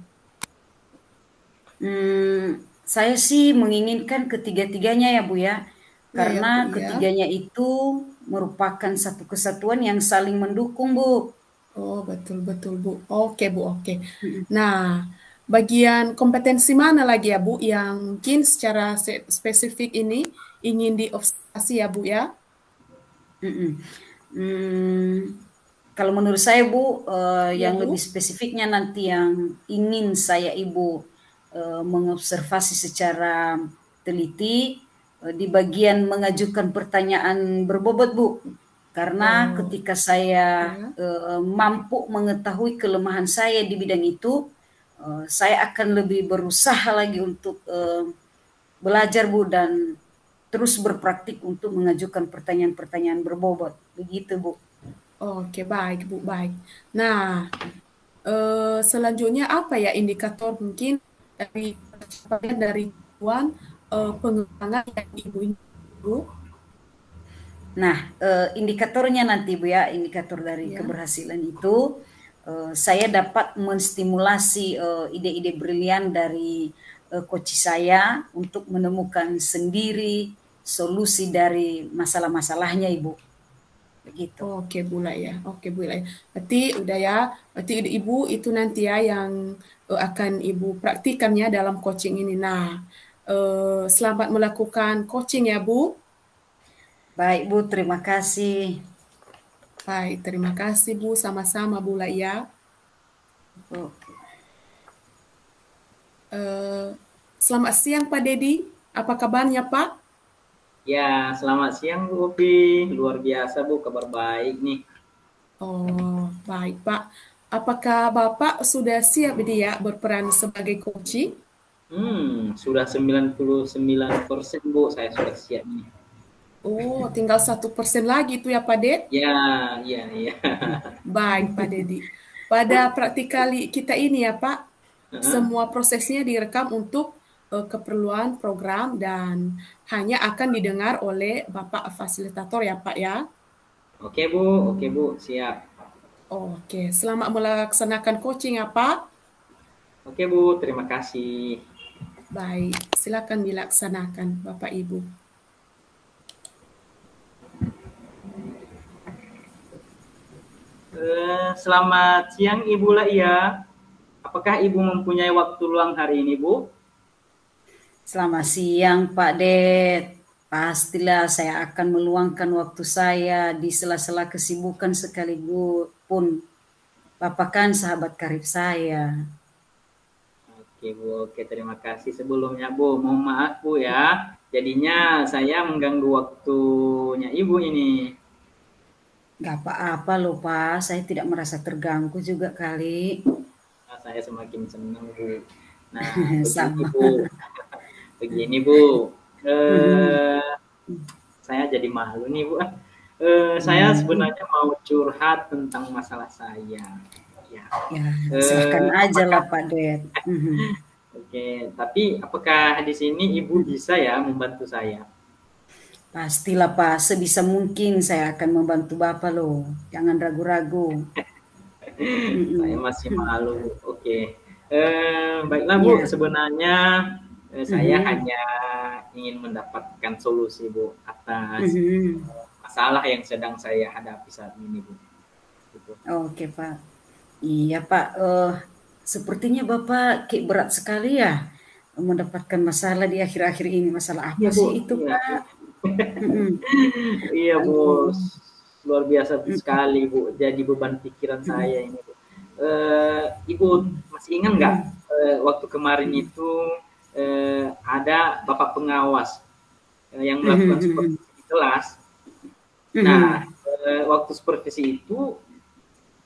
[SPEAKER 2] Saya sih menginginkan ketiga-tiganya ya Bu ya. Karena ketiganya itu merupakan satu kesatuan yang saling mendukung Bu.
[SPEAKER 3] Oh betul-betul Bu. Oke Bu, oke. Nah, bagian kompetensi mana lagi ya Bu yang mungkin secara spesifik ini ingin diobservasi ya Bu ya?
[SPEAKER 2] Kalau menurut saya Bu, yang lebih spesifiknya nanti yang ingin saya Ibu mengobservasi secara teliti di bagian mengajukan pertanyaan berbobot Bu, karena ketika saya mampu mengetahui kelemahan saya di bidang itu, saya akan lebih berusaha lagi untuk belajar Bu, dan terus berpraktik untuk mengajukan pertanyaan-pertanyaan berbobot, begitu Bu.
[SPEAKER 3] Oke, baik Bu, baik. Nah, selanjutnya apa ya indikator mungkin dari tujuan pengembangan yang Ibu Bu?
[SPEAKER 2] Nah, indikatornya nanti Bu ya, indikator dari keberhasilan itu saya dapat menstimulasi ide-ide brilian dari coach saya untuk menemukan sendiri solusi dari masalah-masalahnya Ibu. Begitu.
[SPEAKER 3] Oke Bu Laia, oke Bu Laia. Berarti udah ya, berarti Ibu itu nanti ya yang akan Ibu praktikannya dalam coaching ini. Nah, selamat melakukan coaching ya Bu.
[SPEAKER 2] Baik Bu, terima kasih.
[SPEAKER 3] Baik, terima kasih Bu, sama-sama Bu Laia. Selamat siang Pak Dedi, apa kabarnya Pak?
[SPEAKER 1] Ya, selamat siang Bu Opi, luar biasa Bu, kabar baik nih.
[SPEAKER 3] Oh, baik Pak. Apakah Bapak sudah siap dia berperan sebagai coaching?
[SPEAKER 1] Sudah 99% Bu, saya sudah siap nih.
[SPEAKER 3] Oh, tinggal 1% lagi itu ya Pak Det?
[SPEAKER 1] Ya, ya, ya.
[SPEAKER 3] Baik Pak Dedi. Pada praktikali kita ini ya Pak,
[SPEAKER 1] Heeh.
[SPEAKER 3] semua prosesnya direkam untuk keperluan program dan hanya akan didengar oleh Bapak fasilitator ya Pak ya.
[SPEAKER 1] Oke Bu, siap.
[SPEAKER 3] Oke, selamat melaksanakan coaching ya Pak.
[SPEAKER 1] Oke Bu, terima kasih.
[SPEAKER 3] Baik, silakan dilaksanakan Bapak Ibu.
[SPEAKER 1] Selamat siang Ibu Laia. Apakah Ibu mempunyai waktu luang hari ini Bu?
[SPEAKER 2] Selamat siang Pak Det. Pastilah saya akan meluangkan waktu saya di sela-sela kesibukan sekaligus pun Bapak kan sahabat karib saya.
[SPEAKER 1] Oke Bu, oke terima kasih sebelumnya Bu. Mohon maaf Bu ya. Jadinya saya mengganggu waktunya Ibu ini.
[SPEAKER 2] Gak apa-apa loh Pak, saya tidak merasa terganggu juga kali.
[SPEAKER 1] Nah, saya semakin senang Bu. Nah, begini
[SPEAKER 2] Sama.
[SPEAKER 1] Bu. Begini Bu. Saya jadi malu nih Bu. Saya sebenarnya mau curhat tentang masalah saya. Ya,
[SPEAKER 2] Ya, silahkan aja lah
[SPEAKER 1] apakah
[SPEAKER 2] Pak Det.
[SPEAKER 1] Oke, tapi apakah di sini Ibu bisa ya membantu saya?
[SPEAKER 2] Pastilah Pak, sebisa mungkin saya akan membantu Bapak loh. Jangan ragu-ragu.
[SPEAKER 1] Saya masih malu. Oke. Baiklah Bu,
[SPEAKER 2] Ya.
[SPEAKER 1] sebenarnya saya hanya ingin mendapatkan solusi Bu atas masalah yang sedang saya hadapi saat ini Bu. Gitu.
[SPEAKER 2] Oke Pak. Iya Pak, sepertinya Bapak kayak berat sekali ya mendapatkan masalah di akhir-akhir ini. Masalah apa
[SPEAKER 1] Iya Bu,
[SPEAKER 2] sih itu
[SPEAKER 1] iya.
[SPEAKER 2] Pak? Mm-mm.
[SPEAKER 1] Iya
[SPEAKER 2] Aduh.
[SPEAKER 1] bos, luar biasa sekali Bu. Jadi beban pikiran saya ini Bu. Ibu masih ingat nggak waktu kemarin itu ada bapak pengawas yang melakukan supervisi di kelas. Nah, waktu supervisi itu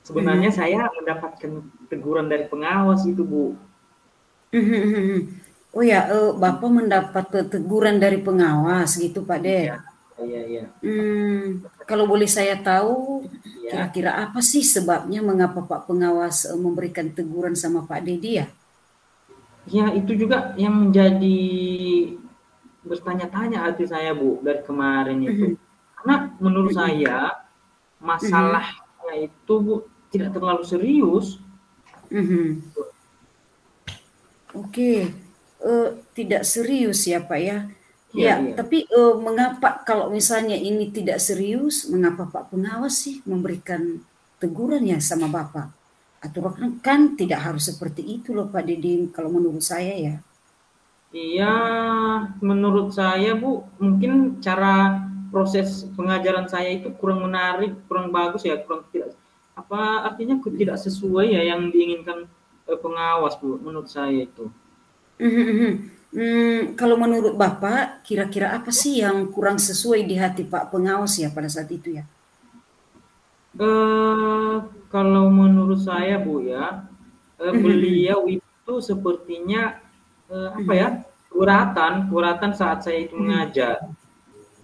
[SPEAKER 1] sebenarnya saya mendapatkan teguran dari pengawas itu Bu.
[SPEAKER 2] Oh ya, Bapak mendapat teguran dari pengawas gitu Pak Det.
[SPEAKER 1] Iya, iya, iya.
[SPEAKER 2] Kalau boleh saya tahu,
[SPEAKER 1] Ya,
[SPEAKER 2] kira-kira apa sih sebabnya mengapa Pak pengawas memberikan teguran sama Pak Dedi ya?
[SPEAKER 1] ya itu juga yang menjadi bertanya-tanya hati saya Bu dari kemarin itu. Karena menurut saya masalahnya itu Bu tidak terlalu serius.
[SPEAKER 2] Oke, tidak serius ya Pak ya.
[SPEAKER 1] Iya,
[SPEAKER 2] Ya,
[SPEAKER 1] iya.
[SPEAKER 2] tapi mengapa kalau misalnya ini tidak serius, mengapa Pak pengawas sih memberikan teguran ya sama Bapak? Aturan kan tidak harus seperti itu loh Pak Dedi, kalau menurut saya ya.
[SPEAKER 1] Iya, menurut saya Bu, mungkin cara proses pengajaran saya itu kurang menarik, kurang bagus ya, kurang tidak apa artinya tidak sesuai ya yang diinginkan pengawas Bu, menurut saya itu.
[SPEAKER 2] Kalau menurut Bapak, kira-kira apa sih yang kurang sesuai di hati Pak pengawas ya pada saat itu ya?
[SPEAKER 1] Kalau menurut saya Bu ya, beliau itu sepertinya apa ya, keberatan saat saya itu mengajar.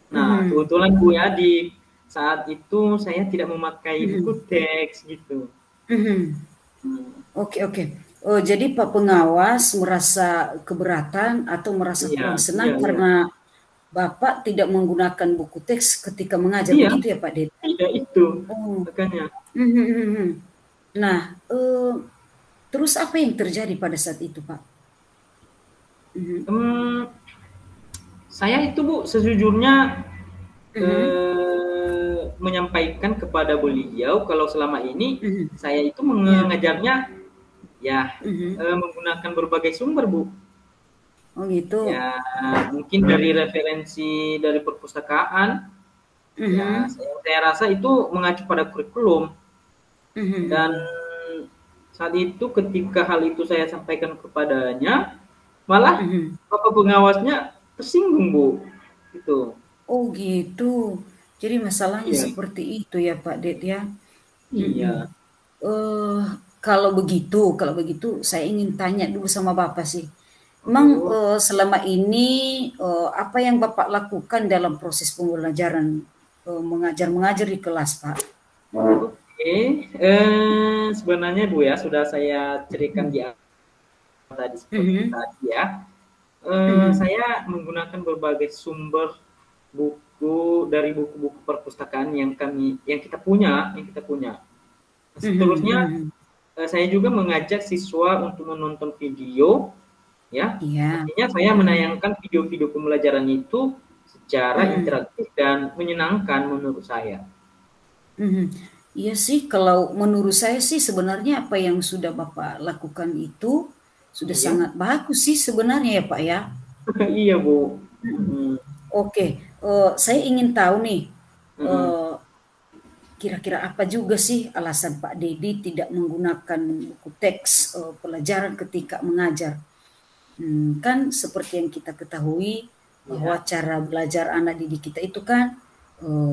[SPEAKER 1] Nah, kebetulan Bu ya di saat itu saya tidak memakai buku teks gitu.
[SPEAKER 2] Oke, oke. Oh, jadi Pak pengawas merasa keberatan atau merasa kurang
[SPEAKER 1] Iya, iya,
[SPEAKER 2] senang
[SPEAKER 1] iya.
[SPEAKER 2] karena Bapak tidak menggunakan buku teks ketika mengajar,
[SPEAKER 1] Iya,
[SPEAKER 2] begitu ya Pak Dede?
[SPEAKER 1] iya itu.
[SPEAKER 2] Oh.
[SPEAKER 1] Makanya.
[SPEAKER 2] Nah, terus apa yang terjadi pada saat itu Pak?
[SPEAKER 1] Saya itu Bu sejujurnya menyampaikan kepada beliau kalau selama ini saya itu mengajarnya ya menggunakan berbagai sumber Bu.
[SPEAKER 2] Oh gitu.
[SPEAKER 1] Ya mungkin dari referensi dari perpustakaan. Ya saya rasa itu mengacu pada kurikulum. Dan saat itu ketika hal itu saya sampaikan kepadanya, malah bapak pengawasnya tersinggung Bu. Gitu.
[SPEAKER 2] Oh gitu. Jadi masalahnya seperti itu ya Pak Ded ya.
[SPEAKER 1] Iya.
[SPEAKER 2] Kalau begitu saya ingin tanya dulu sama Bapak sih. Memang selama ini apa yang Bapak lakukan dalam proses pembelajaran mengajar di kelas, Pak?
[SPEAKER 1] Oke, sebenarnya Bu ya sudah saya ceritakan di awal tadi seperti tadi ya. Saya menggunakan berbagai sumber buku dari buku-buku perpustakaan yang kita punya. Seterusnya saya juga mengajak siswa untuk menonton video, ya. Artinya saya menayangkan video-video pembelajaran itu secara interaktif dan menyenangkan menurut saya.
[SPEAKER 2] Iya sih, kalau menurut saya sih sebenarnya apa yang sudah Bapak lakukan itu sudah sangat bagus sih sebenarnya ya Pak ya.
[SPEAKER 1] Iya Bu.
[SPEAKER 2] Oke, saya ingin tahu nih, kira-kira apa juga sih alasan Pak Dedi tidak menggunakan buku teks pelajaran ketika mengajar? Kan seperti yang kita ketahui bahwa cara belajar anak didik kita itu kan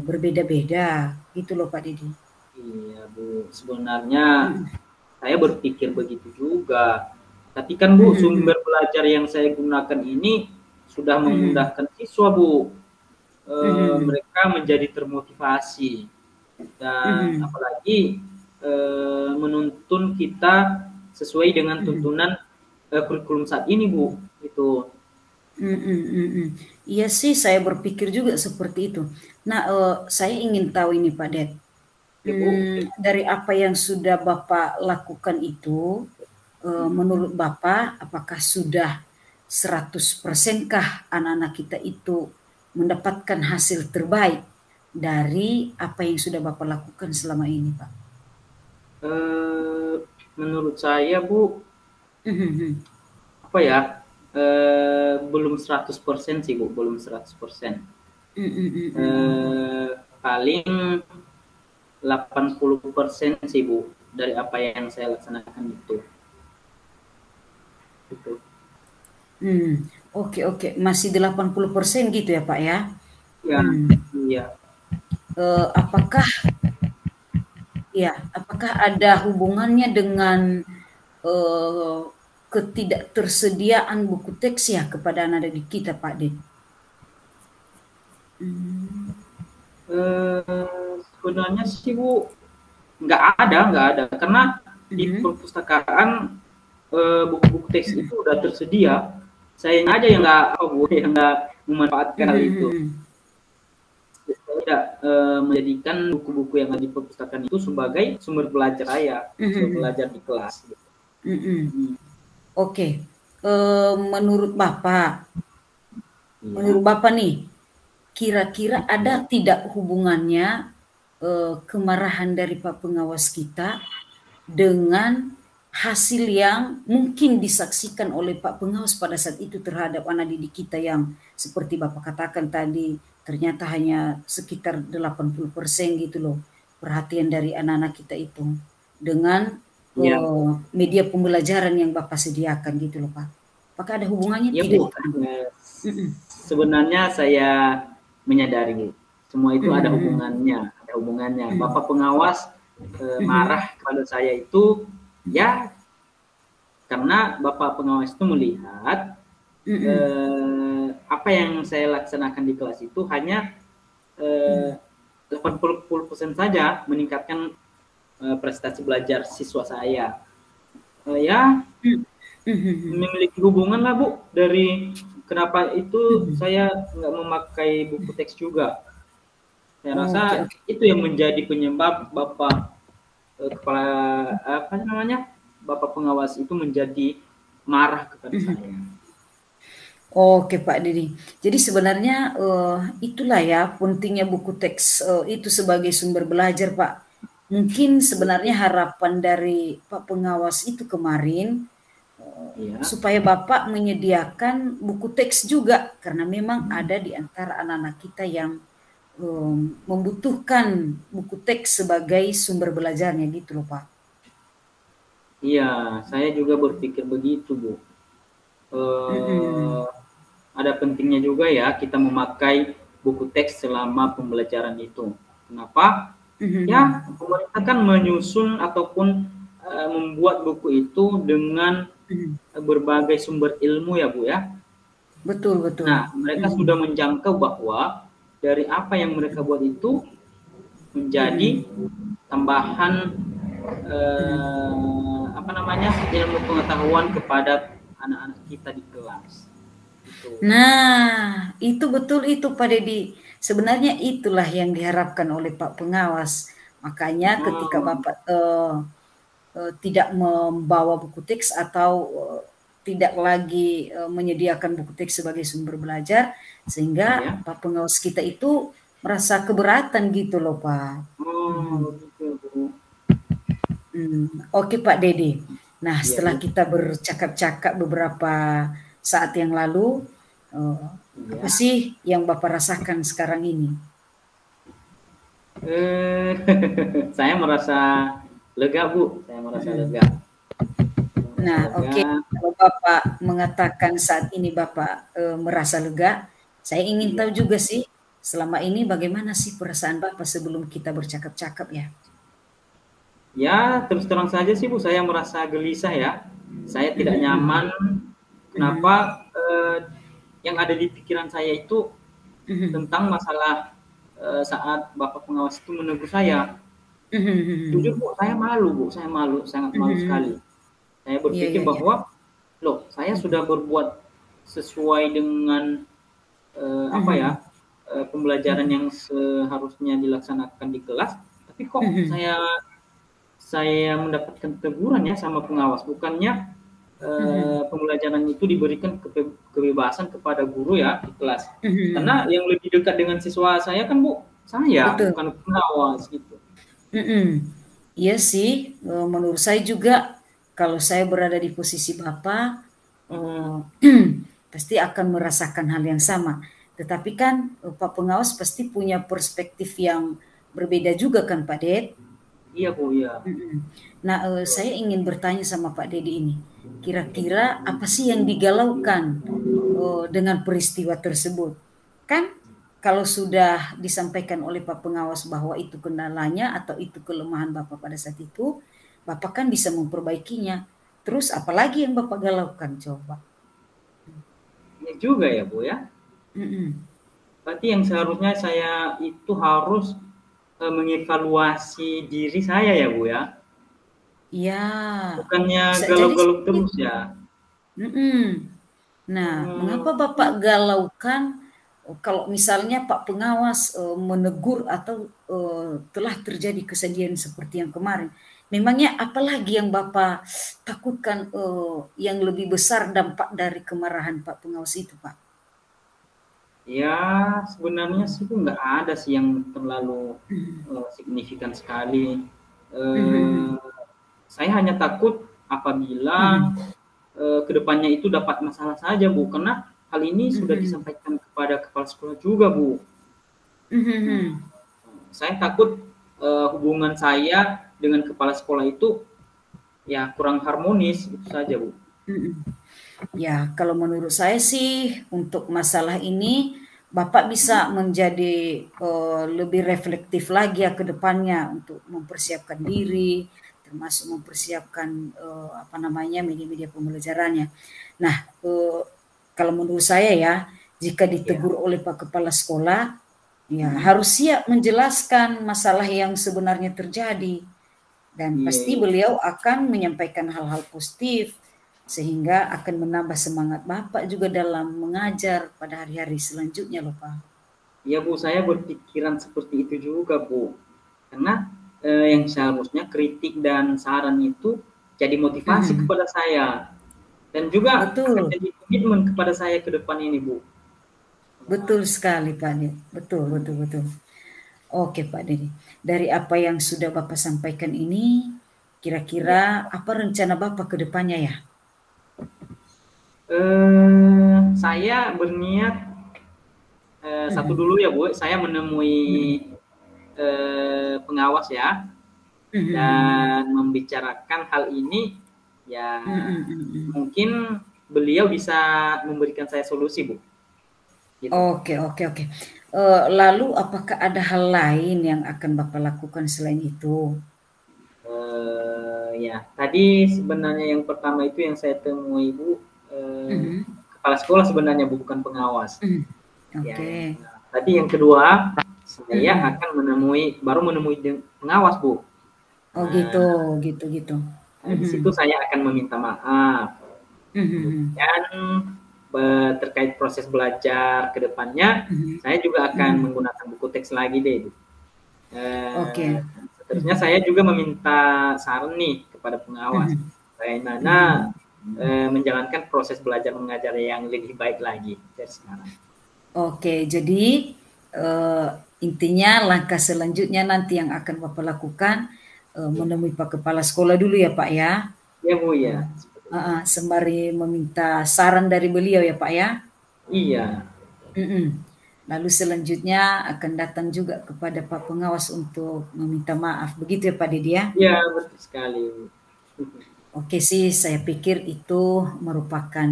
[SPEAKER 2] berbeda-beda, gitu loh Pak Dedi.
[SPEAKER 1] Iya Bu, sebenarnya saya berpikir begitu juga. Tapi kan Bu, sumber belajar yang saya gunakan ini sudah memudahkan siswa Bu. Mereka menjadi termotivasi. Dan apalagi menuntun kita sesuai dengan tuntunan kurikulum saat ini Bu. Itu.
[SPEAKER 2] Iya sih, saya berpikir juga seperti itu. Nah, saya ingin tahu ini Pak Ded. Dari apa yang sudah Bapak lakukan itu, menurut Bapak, apakah sudah 100%-kah anak-anak kita itu mendapatkan hasil terbaik dari apa yang sudah Bapak lakukan selama ini, Pak?
[SPEAKER 1] Menurut saya, Bu, apa ya, belum 100% sih, Bu, belum 100%. Paling 80% sih Bu dari apa yang saya laksanakan itu. Gitu.
[SPEAKER 2] Oke. Masih 80% gitu ya Pak ya?
[SPEAKER 1] Ya, iya.
[SPEAKER 2] Apakah ada hubungannya dengan ketidaktersediaan buku teks ya kepada anak didik kita Pak Ded?
[SPEAKER 1] Sebenarnya sih Bu nggak ada karena di perpustakaan buku-buku teks itu udah tersedia. Saya aja yang nggak memanfaatkan hal itu. Saya tidak menjadikan buku-buku yang ada di perpustakaan itu sebagai sumber belajar sumber belajar di kelas. Gitu.
[SPEAKER 2] Oke. Menurut Bapak nih, kira-kira ada tidak hubungannya kemarahan dari Pak Pengawas kita dengan hasil yang mungkin disaksikan oleh Pak Pengawas pada saat itu terhadap anak didik kita yang seperti Bapak katakan tadi, ternyata hanya sekitar 80% gitu loh perhatian dari anak-anak kita itu dengan media pembelajaran yang Bapak sediakan gitu loh Pak. Apakah ada hubungannya?
[SPEAKER 1] Ya,
[SPEAKER 2] tidak?
[SPEAKER 1] Bu. Sebenarnya saya menyadari semua itu ada hubungannya. Bapak Pengawas marah kepada saya itu ya karena Bapak Pengawas itu melihat apa yang saya laksanakan di kelas itu hanya 80% saja meningkatkan prestasi belajar siswa saya. Memiliki hubungan lah Bu dari kenapa itu saya nggak memakai buku teks juga. Saya rasa itu yang menjadi penyebab Bapak Bapak Pengawas itu menjadi marah kepada saya.
[SPEAKER 2] Oke Pak Dedi. Jadi sebenarnya itulah ya pentingnya buku teks itu sebagai sumber belajar Pak. Mungkin sebenarnya harapan dari Pak Pengawas itu kemarin supaya Bapak menyediakan buku teks juga karena memang ada di antara anak-anak kita yang membutuhkan buku teks sebagai sumber belajarnya gitu loh Pak.
[SPEAKER 1] Iya, saya juga berpikir begitu Bu. Ada pentingnya juga ya kita memakai buku teks selama pembelajaran itu. Kenapa? Ya, pemerintah kan menyusun ataupun membuat buku itu dengan berbagai sumber ilmu ya Bu ya.
[SPEAKER 2] Betul, betul.
[SPEAKER 1] Nah, mereka sudah menjangkau bahwa dari apa yang mereka buat itu menjadi tambahan ilmu pengetahuan kepada anak-anak kita di kelas. Gitu.
[SPEAKER 2] Nah, itu betul itu Pak Dedi. Sebenarnya itulah yang diharapkan oleh Pak Pengawas. Makanya ketika Bapak tidak membawa buku teks atau tidak lagi menyediakan buku teks sebagai sumber belajar, sehingga Pak Pengawas kita itu merasa keberatan gitu loh Pak.
[SPEAKER 1] Gitu.
[SPEAKER 2] Oke Pak Dedi. Nah, setelah kita bercakap-cakap beberapa saat yang lalu, apa sih yang Bapak rasakan sekarang ini?
[SPEAKER 1] Saya merasa lega Bu, saya merasa lega.
[SPEAKER 2] Nah, oke. Kalau Bapak mengatakan saat ini Bapak merasa lega, saya ingin tahu juga sih, selama ini bagaimana sih perasaan Bapak sebelum kita bercakap-cakap ya?
[SPEAKER 1] Ya, terus terang saja sih Bu, saya merasa gelisah ya. Saya tidak nyaman. Kenapa? Yang ada di pikiran saya itu tentang masalah saat Bapak Pengawas itu menegur saya. Jujur Bu, saya malu Bu, saya malu, sangat malu sekali. Saya berpikir bahwa, loh, saya sudah berbuat sesuai dengan pembelajaran yang seharusnya dilaksanakan di kelas, tapi kok saya mendapatkan teguran ya sama pengawas. Bukannya pembelajaran itu diberikan kebebasan kepada guru ya di kelas. Karena yang lebih dekat dengan siswa saya kan Bu, saya, bukan pengawas gitu.
[SPEAKER 2] Iya sih, menurut saya juga kalau saya berada di posisi Bapak, pasti akan merasakan hal yang sama. Tetapi kan Pak Pengawas pasti punya perspektif yang berbeda juga kan Pak Ded?
[SPEAKER 1] Iya Bu, iya.
[SPEAKER 2] Nah, saya ingin bertanya sama Pak Dedi ini, kira-kira apa sih yang digalaukan dengan peristiwa tersebut? Kan kalau sudah disampaikan oleh Pak Pengawas bahwa itu kendalanya atau itu kelemahan Bapak pada saat itu, Bapak kan bisa memperbaikinya. Terus apalagi yang Bapak galaukan coba?
[SPEAKER 1] Ini juga ya Bu ya. Berarti yang seharusnya saya itu harus mengevaluasi diri saya ya Bu ya.
[SPEAKER 2] Iya.
[SPEAKER 1] Bukannya galau-galau terus ya.
[SPEAKER 2] Nah, mengapa Bapak galaukan kalau misalnya Pak Pengawas menegur atau telah terjadi kejadian seperti yang kemarin? Memangnya apalagi yang Bapak takutkan yang lebih besar dampak dari kemarahan Pak Pengawas itu, Pak?
[SPEAKER 1] Ya, sebenarnya sih nggak ada sih yang terlalu signifikan sekali. Saya hanya takut apabila kedepannya itu dapat masalah saja Bu, karena hal ini sudah disampaikan kepada kepala sekolah juga Bu. Saya takut hubungan saya dengan kepala sekolah itu ya kurang harmonis, itu saja Bu.
[SPEAKER 2] Ya, kalau menurut saya sih untuk masalah ini Bapak bisa menjadi lebih reflektif lagi ya ke depannya untuk mempersiapkan diri, termasuk mempersiapkan media-media pembelajarannya. Nah, kalau menurut saya ya, jika ditegur oleh Pak Kepala Sekolah, ya harus siap menjelaskan masalah yang sebenarnya terjadi, dan pasti beliau akan menyampaikan hal-hal positif sehingga akan menambah semangat Bapak juga dalam mengajar pada hari-hari selanjutnya loh Pak.
[SPEAKER 1] Iya Bu, saya berpikiran seperti itu juga Bu, karena yang seharusnya kritik dan saran itu jadi motivasi kepada saya dan juga jadi komitmen kepada saya ke depan ini Bu.
[SPEAKER 2] Betul sekali Pak Dedi. Betul. Oke Pak Dedi, dari apa yang sudah Bapak sampaikan ini, kira-kira apa rencana Bapak ke depannya ya?
[SPEAKER 1] Saya berniat satu dulu ya Bu, saya menemui pengawas ya, dan membicarakan hal ini ya, mungkin beliau bisa memberikan saya solusi Bu.
[SPEAKER 2] Gitu. Oke. Lalu apakah ada hal lain yang akan Bapak lakukan selain itu?
[SPEAKER 1] Ya, tadi sebenarnya yang pertama itu yang saya temui Bu, kepala sekolah sebenarnya bukan pengawas. Ya,
[SPEAKER 2] Oke.
[SPEAKER 1] tadi yang kedua saya akan baru menemui pengawas Bu.
[SPEAKER 2] Oh gitu, gitu.
[SPEAKER 1] Di situ saya akan meminta maaf. Kemudian terkait proses belajar ke depannya, saya juga akan menggunakan buku teks lagi deh.
[SPEAKER 2] Oke.
[SPEAKER 1] Seterusnya saya juga meminta saran nih kepada pengawas, bagaimana menjalankan proses belajar mengajar yang lebih baik lagi dari sekarang.
[SPEAKER 2] Oke, jadi intinya langkah selanjutnya nanti yang akan Bapak lakukan menemui Pak Kepala Sekolah dulu ya Pak ya.
[SPEAKER 1] Ya Bu ya.
[SPEAKER 2] Sembari meminta saran dari beliau ya Pak ya.
[SPEAKER 1] Iya.
[SPEAKER 2] Lalu selanjutnya akan datang juga kepada Pak Pengawas untuk meminta maaf. Begitu ya Pak Dedi ya?
[SPEAKER 1] Iya, betul sekali.
[SPEAKER 2] Oke sih, saya pikir itu merupakan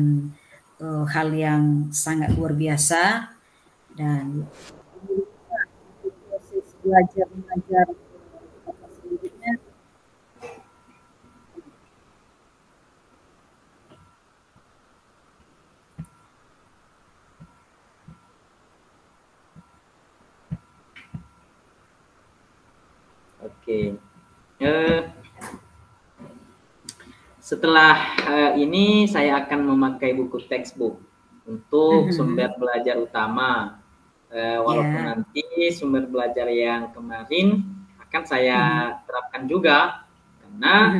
[SPEAKER 2] hal yang sangat luar biasa dan proses belajar mengajar selanjutnya.
[SPEAKER 1] Oke. Setelah ini saya akan memakai buku textbook untuk sumber belajar utama. Walaupun nanti sumber belajar yang kemarin akan saya terapkan juga, karena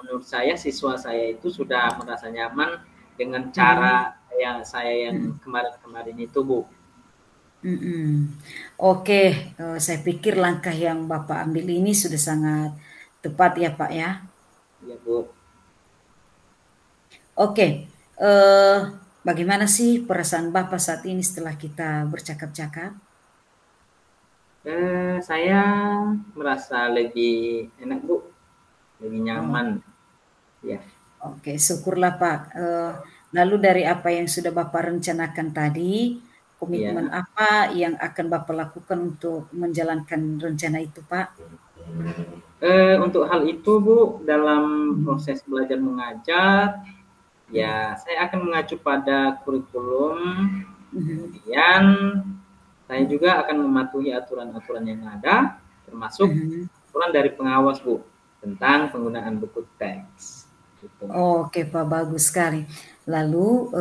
[SPEAKER 1] menurut saya siswa saya itu sudah merasa nyaman dengan cara yang saya yang kemarin itu Bu.
[SPEAKER 2] Oke, saya pikir langkah yang Bapak ambil ini sudah sangat tepat ya Pak ya.
[SPEAKER 1] Iya Bu.
[SPEAKER 2] Oke, bagaimana sih perasaan Bapak saat ini setelah kita bercakap-cakap?
[SPEAKER 1] Saya merasa lebih enak Bu, lebih nyaman. Ya.
[SPEAKER 2] Oke, syukurlah Pak. Lalu dari apa yang sudah Bapak rencanakan tadi, komitmen apa yang akan Bapak lakukan untuk menjalankan rencana itu Pak?
[SPEAKER 1] Untuk hal itu Bu, dalam proses belajar mengajar, ya saya akan mengacu pada kurikulum, kemudian saya juga akan mematuhi aturan-aturan yang ada, termasuk aturan dari pengawas Bu, tentang penggunaan buku teks. Gitu.
[SPEAKER 2] Oke Pak, bagus sekali. Lalu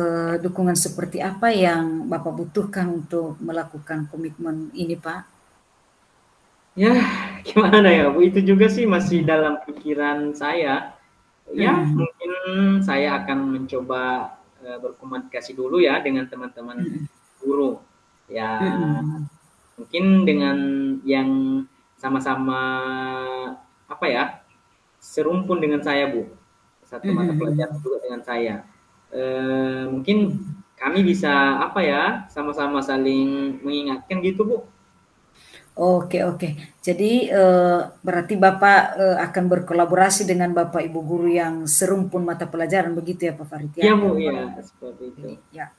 [SPEAKER 2] dukungan seperti apa yang Bapak butuhkan untuk melakukan komitmen ini Pak?
[SPEAKER 1] Ya, gimana ya Bu, itu juga sih masih dalam pikiran saya. Ya, mungkin saya akan mencoba berkomunikasi dulu ya dengan teman-teman guru. Ya, mungkin dengan yang sama-sama apa ya, serumpun dengan saya Bu, satu mata pelajaran juga dengan saya. Mungkin kami bisa apa ya, sama-sama saling mengingatkan gitu Bu.
[SPEAKER 2] Oke. Jadi berarti Bapak akan berkolaborasi dengan Bapak Ibu guru yang serumpun mata pelajaran begitu ya Pak Farid ya?
[SPEAKER 1] Iya Bu, ya seperti itu.
[SPEAKER 2] Ya.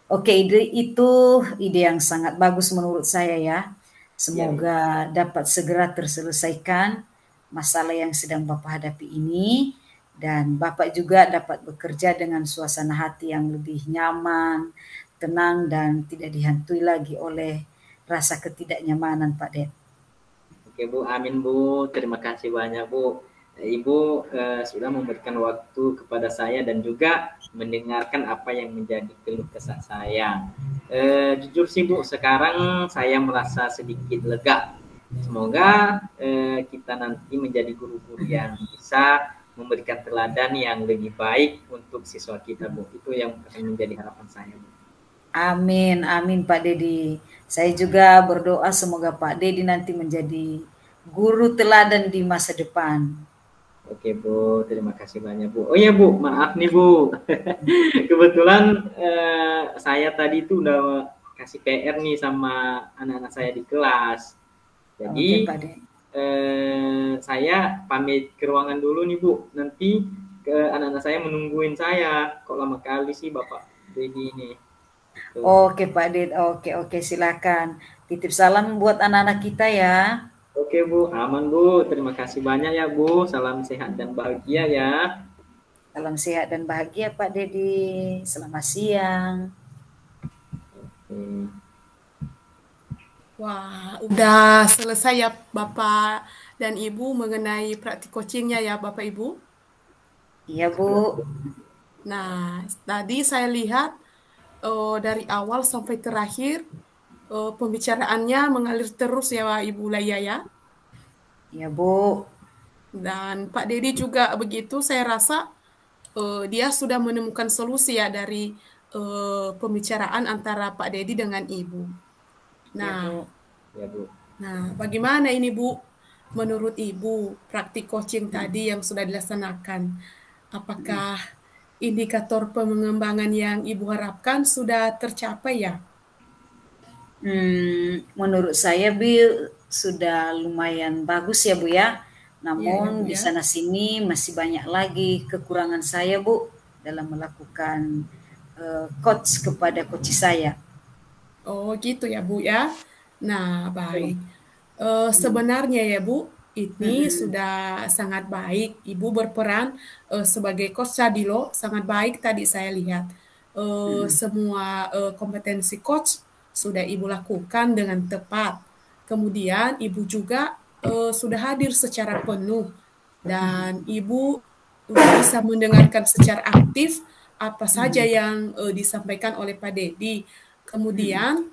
[SPEAKER 2] Oke, itu ide yang sangat bagus menurut saya ya. Semoga dapat segera terselesaikan masalah yang sedang Bapak hadapi ini dan Bapak juga dapat bekerja dengan suasana hati yang lebih nyaman, tenang dan tidak dihantui lagi oleh rasa ketidaknyamanan Pak Det.
[SPEAKER 1] Oke Bu, amin Bu. Terima kasih banyak Bu. Ibu sudah memberikan waktu kepada saya dan juga mendengarkan apa yang menjadi keluh kesah saya. Jujur sih Bu, sekarang saya merasa sedikit lega. Semoga kita nanti menjadi guru-guru yang bisa memberikan teladan yang lebih baik untuk siswa kita Bu. Itu yang akan menjadi harapan saya Bu.
[SPEAKER 2] Amin Pak Dedi. Saya juga berdoa semoga Pak Dedi nanti menjadi guru teladan di masa depan.
[SPEAKER 1] Oke Bu, terima kasih banyak Bu. Oh iya Bu, maaf nih Bu. Kebetulan saya tadi tuh udah kasih PR nih sama anak-anak saya di kelas. Jadi saya pamit ke ruangan dulu nih Bu. Nanti anak-anak saya menungguin saya. Kok lama kali sih Bapak Dedi ini.
[SPEAKER 2] Oke Pak Dit, oke silakan. Titip salam buat anak-anak kita ya.
[SPEAKER 1] Oke Bu, aman Bu. Terima kasih banyak ya Bu. Salam sehat dan bahagia ya.
[SPEAKER 2] Salam sehat dan bahagia Pak Dedi. Selamat siang.
[SPEAKER 1] Oke.
[SPEAKER 3] Wah, udah selesai ya Bapak dan Ibu mengenai praktik coachingnya ya Bapak Ibu.
[SPEAKER 2] Iya Bu.
[SPEAKER 3] Nah, tadi saya lihat dari awal sampai terakhir pembicaraannya mengalir terus ya Ibu Laya ya.
[SPEAKER 2] Iya Bu.
[SPEAKER 3] Dan Pak Dedi juga begitu, saya rasa dia sudah menemukan solusi ya dari pembicaraan antara Pak Dedi dengan Ibu.
[SPEAKER 2] Iya
[SPEAKER 3] Nah,
[SPEAKER 2] Bu.
[SPEAKER 1] Ya Bu.
[SPEAKER 3] bagaimana ini Bu? Menurut Ibu, praktik coaching tadi yang sudah dilaksanakan, apakah indikator pengembangan yang Ibu harapkan sudah tercapai ya?
[SPEAKER 2] Menurut saya Bill sudah lumayan bagus ya Bu ya.
[SPEAKER 3] Iya ya Bu
[SPEAKER 2] Namun di
[SPEAKER 3] ya.
[SPEAKER 2] sana sini masih banyak lagi kekurangan saya Bu dalam melakukan coach kepada coach saya.
[SPEAKER 3] Oh gitu ya Bu ya. Nah baik. Sebenarnya ya Bu, ini
[SPEAKER 2] Mm-mm.
[SPEAKER 3] sudah sangat baik. Ibu berperan sebagai coach tadi loh, sangat baik tadi saya lihat.
[SPEAKER 2] Mm-mm.
[SPEAKER 3] Semua kompetensi coach sudah Ibu lakukan dengan tepat. Kemudian Ibu juga sudah hadir secara penuh dan Ibu sudah bisa mendengarkan secara aktif apa saja
[SPEAKER 2] Mm-mm.
[SPEAKER 3] yang disampaikan oleh Pak Dedi.
[SPEAKER 2] Mm-mm.
[SPEAKER 3] Kemudian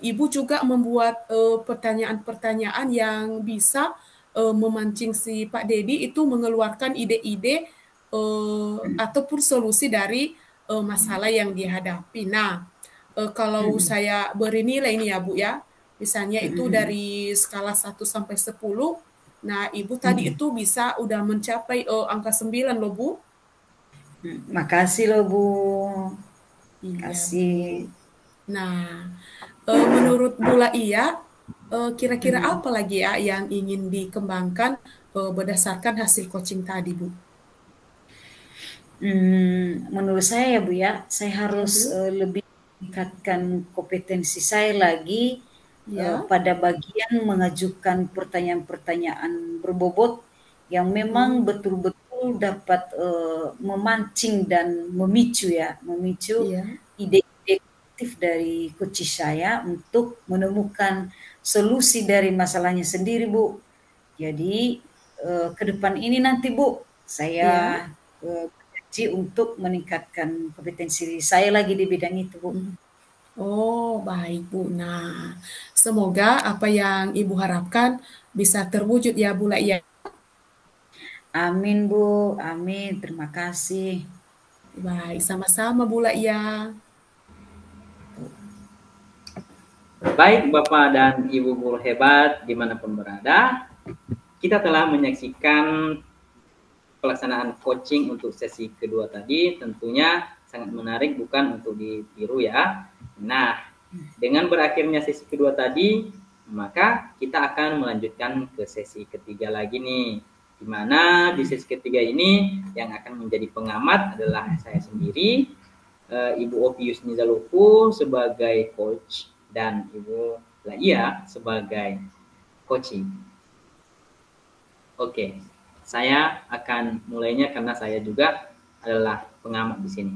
[SPEAKER 3] Ibu juga membuat pertanyaan-pertanyaan yang bisa memancing si Pak Dedi itu mengeluarkan ide-ide ataupun solusi dari masalah yang dihadapi. Nah, kalau
[SPEAKER 2] Mm-mm.
[SPEAKER 3] saya beri nilai ini ya Bu ya, misalnya itu
[SPEAKER 2] Mm-mm.
[SPEAKER 3] dari skala 1 sampai 10, nah Ibu tadi
[SPEAKER 2] Mm-mm.
[SPEAKER 3] itu bisa udah mencapai angka 9 loh Bu.
[SPEAKER 2] Makasih loh Bu.
[SPEAKER 3] Iya Bu.
[SPEAKER 2] Kasih.
[SPEAKER 3] Nah, menurut Bu Laia, kira-kira
[SPEAKER 2] Mm-mm.
[SPEAKER 3] apa lagi ya yang ingin dikembangkan berdasarkan hasil coaching tadi, Bu?
[SPEAKER 2] Menurut saya ya Bu ya, saya
[SPEAKER 3] Ya,
[SPEAKER 2] harus
[SPEAKER 3] Bu.
[SPEAKER 2] lebih meningkatkan kompetensi saya lagi
[SPEAKER 3] Ya.
[SPEAKER 2] pada bagian mengajukan pertanyaan-pertanyaan berbobot yang memang
[SPEAKER 3] Hmm,
[SPEAKER 2] betul-betul dapat memancing dan memicu
[SPEAKER 3] iya.
[SPEAKER 2] ide-ide kreatif dari coach saya untuk menemukan solusi dari masalahnya sendiri, Bu. Jadi ke depan ini nanti Bu,
[SPEAKER 3] Iya.
[SPEAKER 2] saya berjanji untuk meningkatkan kompetensi saya lagi di bidang itu, Bu.
[SPEAKER 3] Hmm. Oh, baik, Bu. Nah, semoga apa yang Ibu harapkan bisa terwujud ya, Bu Laia.
[SPEAKER 2] Amin, Bu. Amin. Terima kasih.
[SPEAKER 3] Baik, sama-sama Bu Laia.
[SPEAKER 1] Baik Bapak dan Ibu guru hebat dimanapun berada, kita telah menyaksikan pelaksanaan coaching untuk sesi kedua tadi. Tentunya sangat menarik, bukan untuk ditiru ya. Nah, dengan berakhirnya sesi kedua tadi, maka kita akan melanjutkan ke sesi ketiga lagi nih. Di mana di sesi ketiga ini yang akan menjadi pengamat adalah saya sendiri, Ibu Opi Yusnizaluku sebagai coach dan Ibu Laia sebagai coaching. Oke, saya akan mulainya karena saya juga adalah pengamat di sini.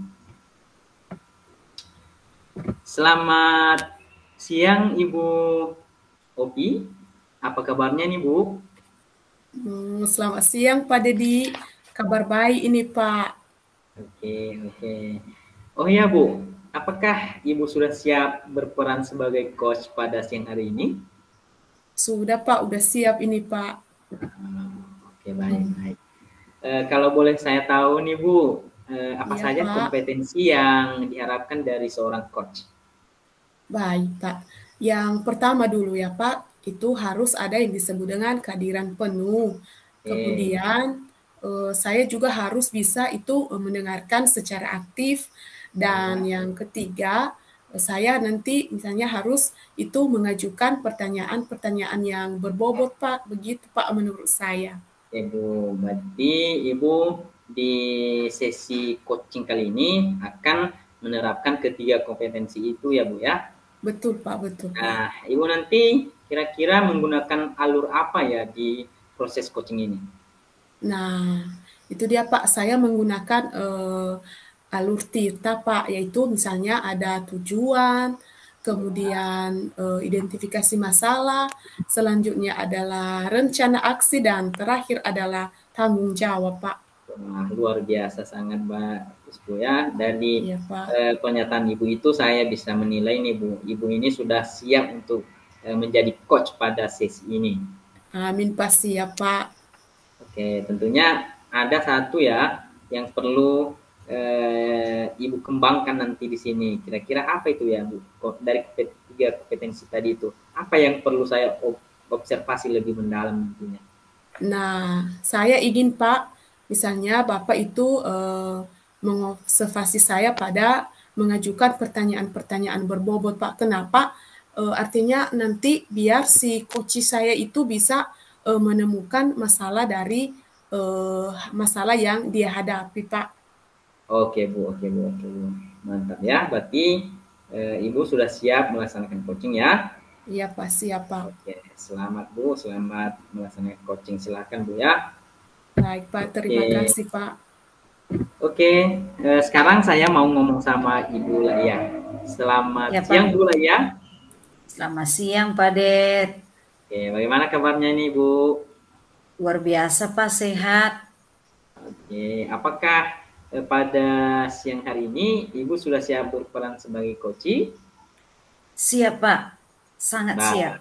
[SPEAKER 1] Selamat siang Ibu Opi, apa kabarnya nih Bu?
[SPEAKER 3] Selamat siang, Pak Dedi. Kabar baik ini, Pak.
[SPEAKER 1] Oke. Oh ya Bu, apakah Ibu sudah siap berperan sebagai coach pada siang hari ini?
[SPEAKER 3] Sudah, Pak. Udah siap ini, Pak.
[SPEAKER 1] Oke, baik. Kalau boleh saya tahu nih Bu, apa
[SPEAKER 3] Iya,
[SPEAKER 1] saja
[SPEAKER 3] Pak.
[SPEAKER 1] kompetensi yang diharapkan dari seorang coach?
[SPEAKER 3] Baik, Pak. Yang pertama dulu ya, Pak, itu harus ada yang disebut dengan kehadiran penuh.
[SPEAKER 1] Oke.
[SPEAKER 3] Kemudian, saya juga harus bisa itu mendengarkan secara aktif. Dan
[SPEAKER 1] Ya.
[SPEAKER 3] yang ketiga, saya nanti misalnya harus itu mengajukan pertanyaan-pertanyaan yang berbobot, Pak. Begitu, Pak, menurut saya.
[SPEAKER 1] Ibu, berarti Ibu di sesi coaching kali ini akan menerapkan ketiga kompetensi itu ya Bu ya.
[SPEAKER 3] Betul, Pak. Betul, Pak.
[SPEAKER 1] Nah, Ibu nanti kira-kira menggunakan alur apa ya di proses coaching ini?
[SPEAKER 3] Nah, itu dia Pak, saya menggunakan alur TIRTA Pak, yaitu misalnya ada tujuan, kemudian identifikasi masalah, selanjutnya adalah rencana aksi, dan terakhir adalah tanggung jawab Pak.
[SPEAKER 1] Wah, luar biasa sangat bagus Bu ya. Dari
[SPEAKER 3] Iya Pak.
[SPEAKER 1] pernyataan Ibu itu saya bisa menilai nih Bu, Ibu ini sudah siap untuk menjadi coach pada sesi ini.
[SPEAKER 3] Amin pasti ya Pak.
[SPEAKER 1] Oke, tentunya ada satu ya yang perlu Ibu kembangkan nanti di sini. Kira-kira apa itu ya Bu? Dari tiga kompetensi tadi itu, apa yang perlu saya observasi lebih mendalam nantinya?
[SPEAKER 3] Nah, saya ingin Pak, misalnya Bapak itu mengobservasi saya pada mengajukan pertanyaan-pertanyaan berbobot Pak. Kenapa? Artinya nanti biar si coach saya itu bisa menemukan masalah dari masalah yang dia hadapi Pak.
[SPEAKER 1] Oke Bu, oke Bu, oke Bu. Mantap ya, berarti Ibu sudah siap melaksanakan coaching ya.
[SPEAKER 3] Iya Pak, siap Pak.
[SPEAKER 1] Oke, selamat Bu, selamat melaksanakan coaching. Silakan Bu ya.
[SPEAKER 3] Baik Pak, terima kasih Pak.
[SPEAKER 1] Oke, sekarang saya mau ngomong sama Ibu Laya. Selamat
[SPEAKER 2] Ya,
[SPEAKER 1] siang
[SPEAKER 2] Pak.
[SPEAKER 1] Bu Laya.
[SPEAKER 2] Selamat siang Pak Det.
[SPEAKER 1] Oke, bagaimana kabarnya nih Bu?
[SPEAKER 2] Luar biasa Pak, sehat.
[SPEAKER 1] Oke, apakah pada siang hari ini Ibu sudah siap berperan sebagai coach?
[SPEAKER 2] Siap Pak, sangat siap.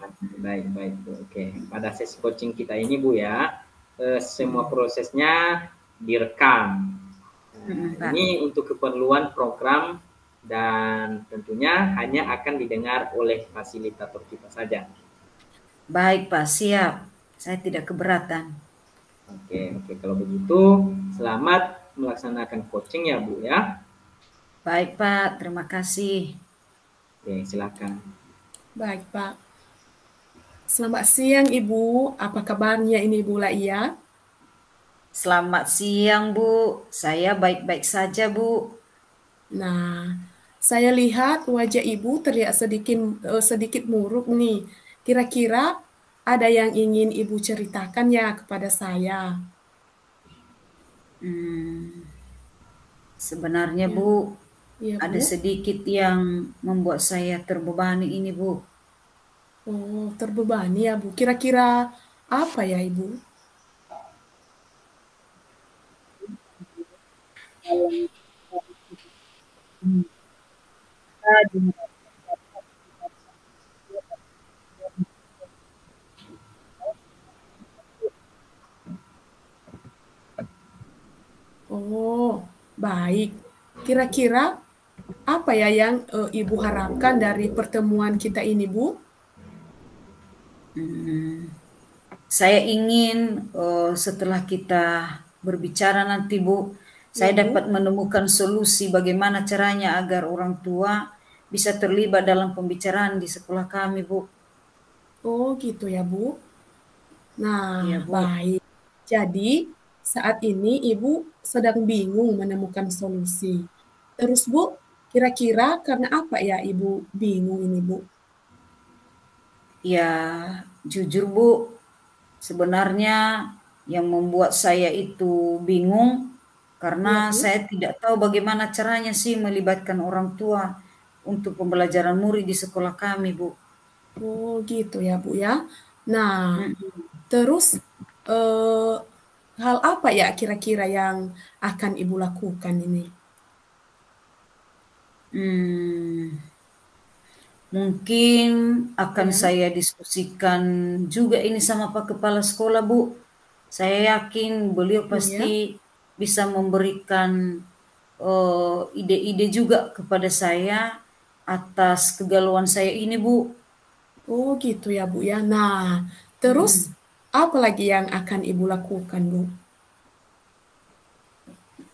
[SPEAKER 1] Baik, baik Bu. Oke, pada sesi coaching kita ini Bu ya, semua prosesnya direkam. Nah, ini untuk keperluan program dan tentunya hanya akan didengar oleh fasilitator kita saja.
[SPEAKER 2] Baik Pak, siap. Saya tidak keberatan.
[SPEAKER 1] Oke, oke. Kalau begitu, selamat melaksanakan coaching ya Bu ya.
[SPEAKER 2] Baik Pak, terima kasih.
[SPEAKER 1] Oke, silakan.
[SPEAKER 3] Baik Pak. Selamat siang Ibu, apa kabarnya ini Ibu Laya?
[SPEAKER 2] Selamat siang Bu, saya baik-baik saja Bu.
[SPEAKER 3] Nah, saya lihat wajah Ibu terlihat sedikit murung nih. Kira-kira ada yang ingin Ibu ceritakan ya kepada saya?
[SPEAKER 2] Sebenarnya
[SPEAKER 3] Ya,
[SPEAKER 2] Bu,
[SPEAKER 3] ya
[SPEAKER 2] ada
[SPEAKER 3] Bu.
[SPEAKER 2] sedikit yang membuat saya terbebani ini Bu.
[SPEAKER 3] Oh, terbebani ya Bu. Kira-kira apa ya Ibu? Oh, baik. Kira-kira apa ya yang Ibu harapkan dari pertemuan kita ini, Bu?
[SPEAKER 2] Saya ingin setelah kita berbicara nanti Bu,
[SPEAKER 3] Ya,
[SPEAKER 2] saya
[SPEAKER 3] Bu.
[SPEAKER 2] dapat menemukan solusi bagaimana caranya agar orang tua bisa terlibat dalam pembicaraan di sekolah kami Bu.
[SPEAKER 3] Oh, gitu ya, Bu.
[SPEAKER 2] Iya
[SPEAKER 3] Nah,
[SPEAKER 2] Bu.
[SPEAKER 3] baik. Jadi, saat ini Ibu sedang bingung menemukan solusi. Terus, Bu, kira-kira karena apa ya Ibu bingung ini, Bu?
[SPEAKER 2] Ya, jujur Bu, sebenarnya yang membuat saya itu bingung
[SPEAKER 3] Iya,
[SPEAKER 2] karena
[SPEAKER 3] Bu.
[SPEAKER 2] saya tidak tahu bagaimana caranya sih melibatkan orang tua untuk pembelajaran murid di sekolah kami, Bu.
[SPEAKER 3] Oh, gitu ya, Bu ya. Nah,
[SPEAKER 2] Mm,
[SPEAKER 3] terus eh, hal apa ya kira-kira yang akan Ibu lakukan ini?
[SPEAKER 2] hmm, Mungkin akan
[SPEAKER 3] Ya,
[SPEAKER 2] saya diskusikan juga ini sama Pak Kepala Sekolah, Bu. Saya yakin beliau
[SPEAKER 3] iya.
[SPEAKER 2] pasti bisa memberikan ide-ide juga kepada saya atas kegalauan saya ini, Bu.
[SPEAKER 3] Oh, gitu ya, Bu ya. Nah, terus apa lagi yang akan Ibu lakukan, Bu?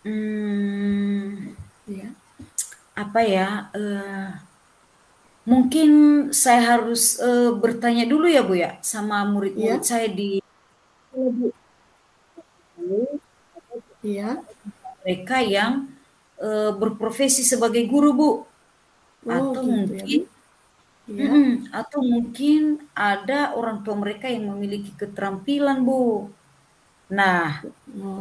[SPEAKER 2] Hmm,
[SPEAKER 3] Ya.
[SPEAKER 2] apa ya? Mungkin saya harus bertanya dulu ya, Bu ya, sama murid-murid
[SPEAKER 3] Iya,
[SPEAKER 2] saya di Bu.
[SPEAKER 3] iya.
[SPEAKER 2] Mereka yang berprofesi sebagai guru, Bu.
[SPEAKER 3] Oh,
[SPEAKER 2] Atau
[SPEAKER 3] gitu ya, Bu.
[SPEAKER 2] mungkin
[SPEAKER 3] Ya.
[SPEAKER 2] Atau mungkin ada orang tua mereka yang memiliki keterampilan, Bu. Nah,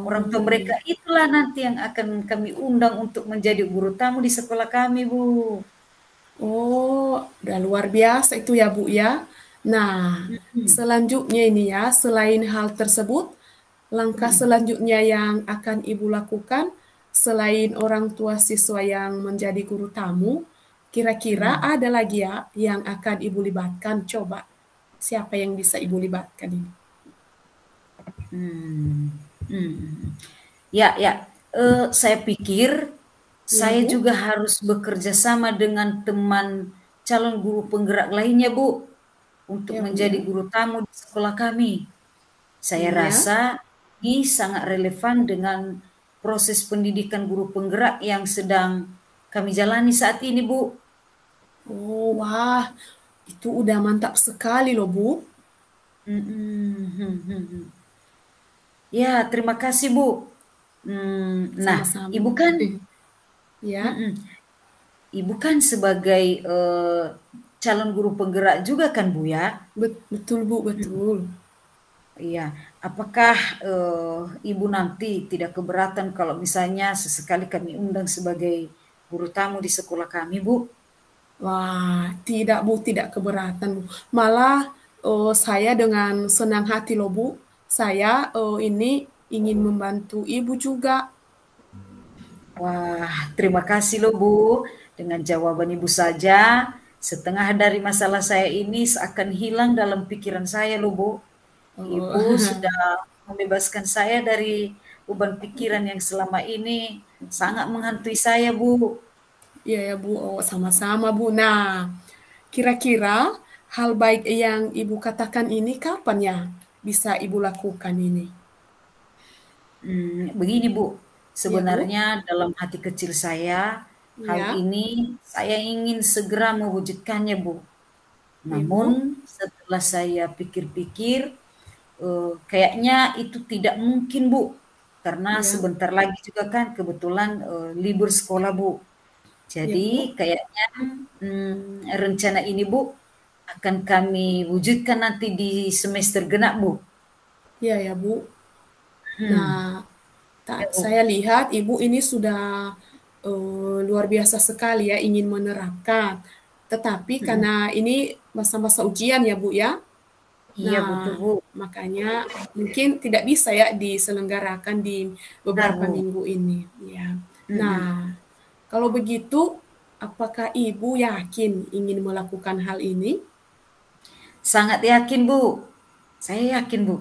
[SPEAKER 2] orang tua
[SPEAKER 3] Oh,
[SPEAKER 2] mereka
[SPEAKER 3] iya.
[SPEAKER 2] itulah nanti yang akan kami undang untuk menjadi guru tamu di sekolah kami, Bu.
[SPEAKER 3] Oh, udah luar biasa itu ya, Bu ya. Nah,
[SPEAKER 2] Mhm,
[SPEAKER 3] selanjutnya ini ya, selain hal tersebut, langkah
[SPEAKER 2] mhm,
[SPEAKER 3] selanjutnya yang akan Ibu lakukan selain orang tua siswa yang menjadi guru tamu, kira-kira
[SPEAKER 2] mhm,
[SPEAKER 3] ada lagi ya yang akan Ibu libatkan? Coba, siapa yang bisa Ibu libatkan ini?
[SPEAKER 2] mmm, mhm. Ya, ya, saya pikir
[SPEAKER 3] Ya,
[SPEAKER 2] saya
[SPEAKER 3] Bu?
[SPEAKER 2] juga harus bekerja sama dengan teman calon guru penggerak lainnya, Bu, untuk
[SPEAKER 3] Ya, Bu
[SPEAKER 2] menjadi
[SPEAKER 3] ya.
[SPEAKER 2] guru tamu di sekolah kami. Saya
[SPEAKER 3] Ya.
[SPEAKER 2] rasa ini sangat relevan dengan proses pendidikan guru penggerak yang sedang kami jalani saat ini, Bu.
[SPEAKER 3] Oh, wah, itu udah mantap sekali loh, Bu.
[SPEAKER 2] Mhm, mhm, mhm. Ya, terima kasih, Bu. Nah,
[SPEAKER 3] Sama-sama.
[SPEAKER 2] Ibu kan
[SPEAKER 3] Ya,
[SPEAKER 2] mhm, Ibu kan sebagai, calon guru penggerak juga kan, Bu, ya?
[SPEAKER 3] betul, Bu,
[SPEAKER 2] Mhm.
[SPEAKER 3] betul.
[SPEAKER 2] Iya. Apakah, Ibu nanti tidak keberatan kalau misalnya sesekali kami undang sebagai guru tamu di sekolah kami, Bu?
[SPEAKER 3] Wah, tidak Bu, tidak keberatan Bu. Malah saya dengan senang hati loh Bu. Saya ini ingin membantu Ibu juga.
[SPEAKER 2] Wah, terima kasih loh Bu. Dengan jawaban Ibu saja, setengah dari masalah saya ini seakan hilang dalam pikiran saya loh Bu. Ibu
[SPEAKER 3] Oh,
[SPEAKER 2] sudah membebaskan saya dari beban pikiran yang selama ini sangat menghantui saya Bu.
[SPEAKER 3] iya ya Bu, oh, sama-sama Bu. Nah, kira-kira hal baik yang Ibu katakan ini kapan ya bisa Ibu lakukan ini?
[SPEAKER 2] Begini Bu,
[SPEAKER 3] Iya Bu?
[SPEAKER 2] sebenarnya dalam hati kecil saya, hal
[SPEAKER 3] Ya,
[SPEAKER 2] ini saya ingin segera mewujudkannya Bu. Namun
[SPEAKER 3] Ibu?
[SPEAKER 2] setelah saya pikir-pikir, kayaknya itu tidak mungkin Bu, karena
[SPEAKER 3] Ya,
[SPEAKER 2] sebentar lagi juga kan kebetulan, libur sekolah Bu.
[SPEAKER 3] iya Bu?
[SPEAKER 2] Jadi kayaknya, rencana ini Bu, akan kami wujudkan nanti di semester genap Bu.
[SPEAKER 3] Iya ya Bu.
[SPEAKER 2] Mhm,
[SPEAKER 3] Nah,
[SPEAKER 2] ya Bu.
[SPEAKER 3] Saya lihat Ibu ini sudah luar biasa sekali ya ingin menerapkan. Tetapi
[SPEAKER 2] Mhm.
[SPEAKER 3] karena ini masa-masa ujian ya Bu ya.
[SPEAKER 2] Iya betul
[SPEAKER 3] Nah,
[SPEAKER 2] Bu,
[SPEAKER 3] makanya mungkin tidak bisa ya diselenggarakan di
[SPEAKER 2] benar
[SPEAKER 3] beberapa
[SPEAKER 2] Bu.
[SPEAKER 3] minggu ini ya.
[SPEAKER 2] Mhm.
[SPEAKER 3] Nah, kalau begitu apakah Ibu yakin ingin melakukan hal ini?
[SPEAKER 2] Sangat yakin Bu, saya yakin Bu,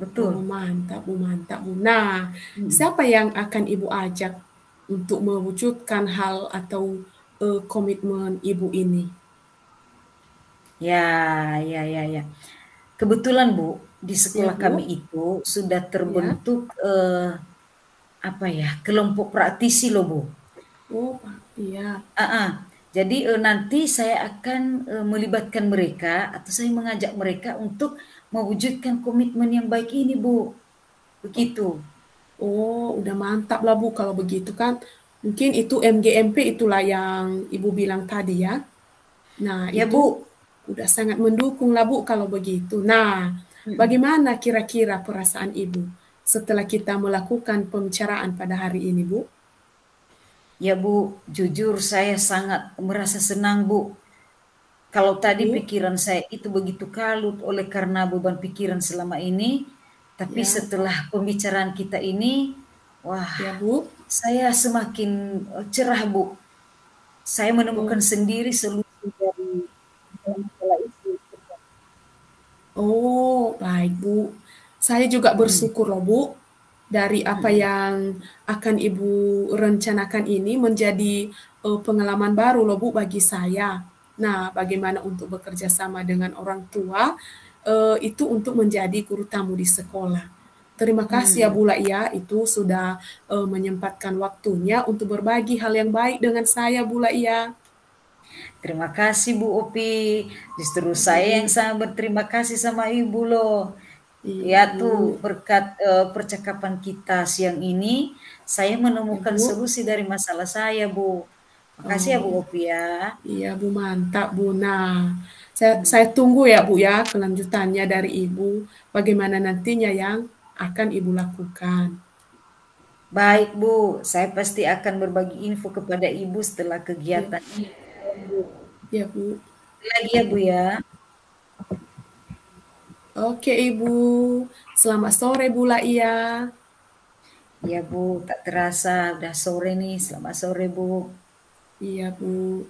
[SPEAKER 2] betul.
[SPEAKER 3] Oh, mantap Bu, mantap Bu. Nah,
[SPEAKER 2] Mhm.
[SPEAKER 3] siapa yang akan Ibu ajak untuk mewujudkan hal atau komitmen Ibu ini?
[SPEAKER 2] Ya, ya, ya, ya. Kebetulan Bu, di
[SPEAKER 3] Ya,
[SPEAKER 2] sekolah kami
[SPEAKER 3] Bu?
[SPEAKER 2] itu sudah
[SPEAKER 3] Ya.
[SPEAKER 2] terbentuk, apa ya, kelompok praktisi loh Bu.
[SPEAKER 3] Oh, Pak. Iya.
[SPEAKER 2] Heeh. Jadi, nanti saya akan, melibatkan mereka atau saya mengajak mereka untuk mewujudkan komitmen yang baik ini Bu, begitu.
[SPEAKER 3] Oh, udah mantap lah Bu kalau begitu kan. Mungkin itu MGMP itulah yang Ibu bilang tadi ya. Nah,
[SPEAKER 2] Ya
[SPEAKER 3] itu
[SPEAKER 2] Bu,
[SPEAKER 3] udah sangat mendukung lah Bu kalau begitu. Nah,
[SPEAKER 2] mhm.
[SPEAKER 3] bagaimana kira-kira perasaan Ibu setelah kita melakukan pembicaraan pada hari ini, Bu?
[SPEAKER 2] Ya Bu, jujur saya sangat merasa senang Bu. Kalau tadi
[SPEAKER 3] Bu,
[SPEAKER 2] pikiran saya itu begitu kalut oleh karena beban pikiran selama ini, tapi
[SPEAKER 3] ya,
[SPEAKER 2] setelah pembicaraan kita ini, wah,
[SPEAKER 3] ya Bu.
[SPEAKER 2] saya semakin cerah, Bu. Saya
[SPEAKER 3] Oh,
[SPEAKER 2] menemukan sendiri solusi dari masalah itu.
[SPEAKER 3] oh, baik Bu. Saya juga
[SPEAKER 2] Mhm,
[SPEAKER 3] bersyukur loh Bu, dari apa
[SPEAKER 2] mhm.
[SPEAKER 3] yang akan Ibu rencanakan ini menjadi pengalaman baru loh Bu bagi saya. Nah, bagaimana untuk bekerja sama dengan orang tua itu untuk menjadi guru tamu di sekolah. Terima kasih ya
[SPEAKER 2] Hmm.
[SPEAKER 3] Bu La ya, itu sudah menyempatkan waktunya untuk berbagi hal yang baik dengan saya Bu La ya.
[SPEAKER 2] Terima kasih Bu Opi. Justru saya yang
[SPEAKER 3] Bu,
[SPEAKER 2] sangat berterima kasih sama Ibu loh.
[SPEAKER 3] iya
[SPEAKER 2] Ya
[SPEAKER 3] Bu,
[SPEAKER 2] tuh berkat percakapan kita siang ini, saya menemukan
[SPEAKER 3] Bu.
[SPEAKER 2] solusi dari masalah saya Bu. Makasih ya Bu
[SPEAKER 3] Oh,
[SPEAKER 2] Opi ya.
[SPEAKER 3] iya Bu, mantap Bu. Nah, saya tunggu ya Bu ya kelanjutannya dari Ibu. Bagaimana nantinya yang akan Ibu lakukan.
[SPEAKER 2] Baik Bu, saya pasti akan berbagi info kepada Ibu setelah
[SPEAKER 3] Ya,
[SPEAKER 2] kegiatan ini. Bu.
[SPEAKER 3] ya Bu.
[SPEAKER 2] Lagi ya Bu ya.
[SPEAKER 3] Oke Ibu, selamat sore Bu Laia.
[SPEAKER 2] Iya Bu, tak terasa udah sore nih. Selamat sore Bu.
[SPEAKER 3] Iya Bu.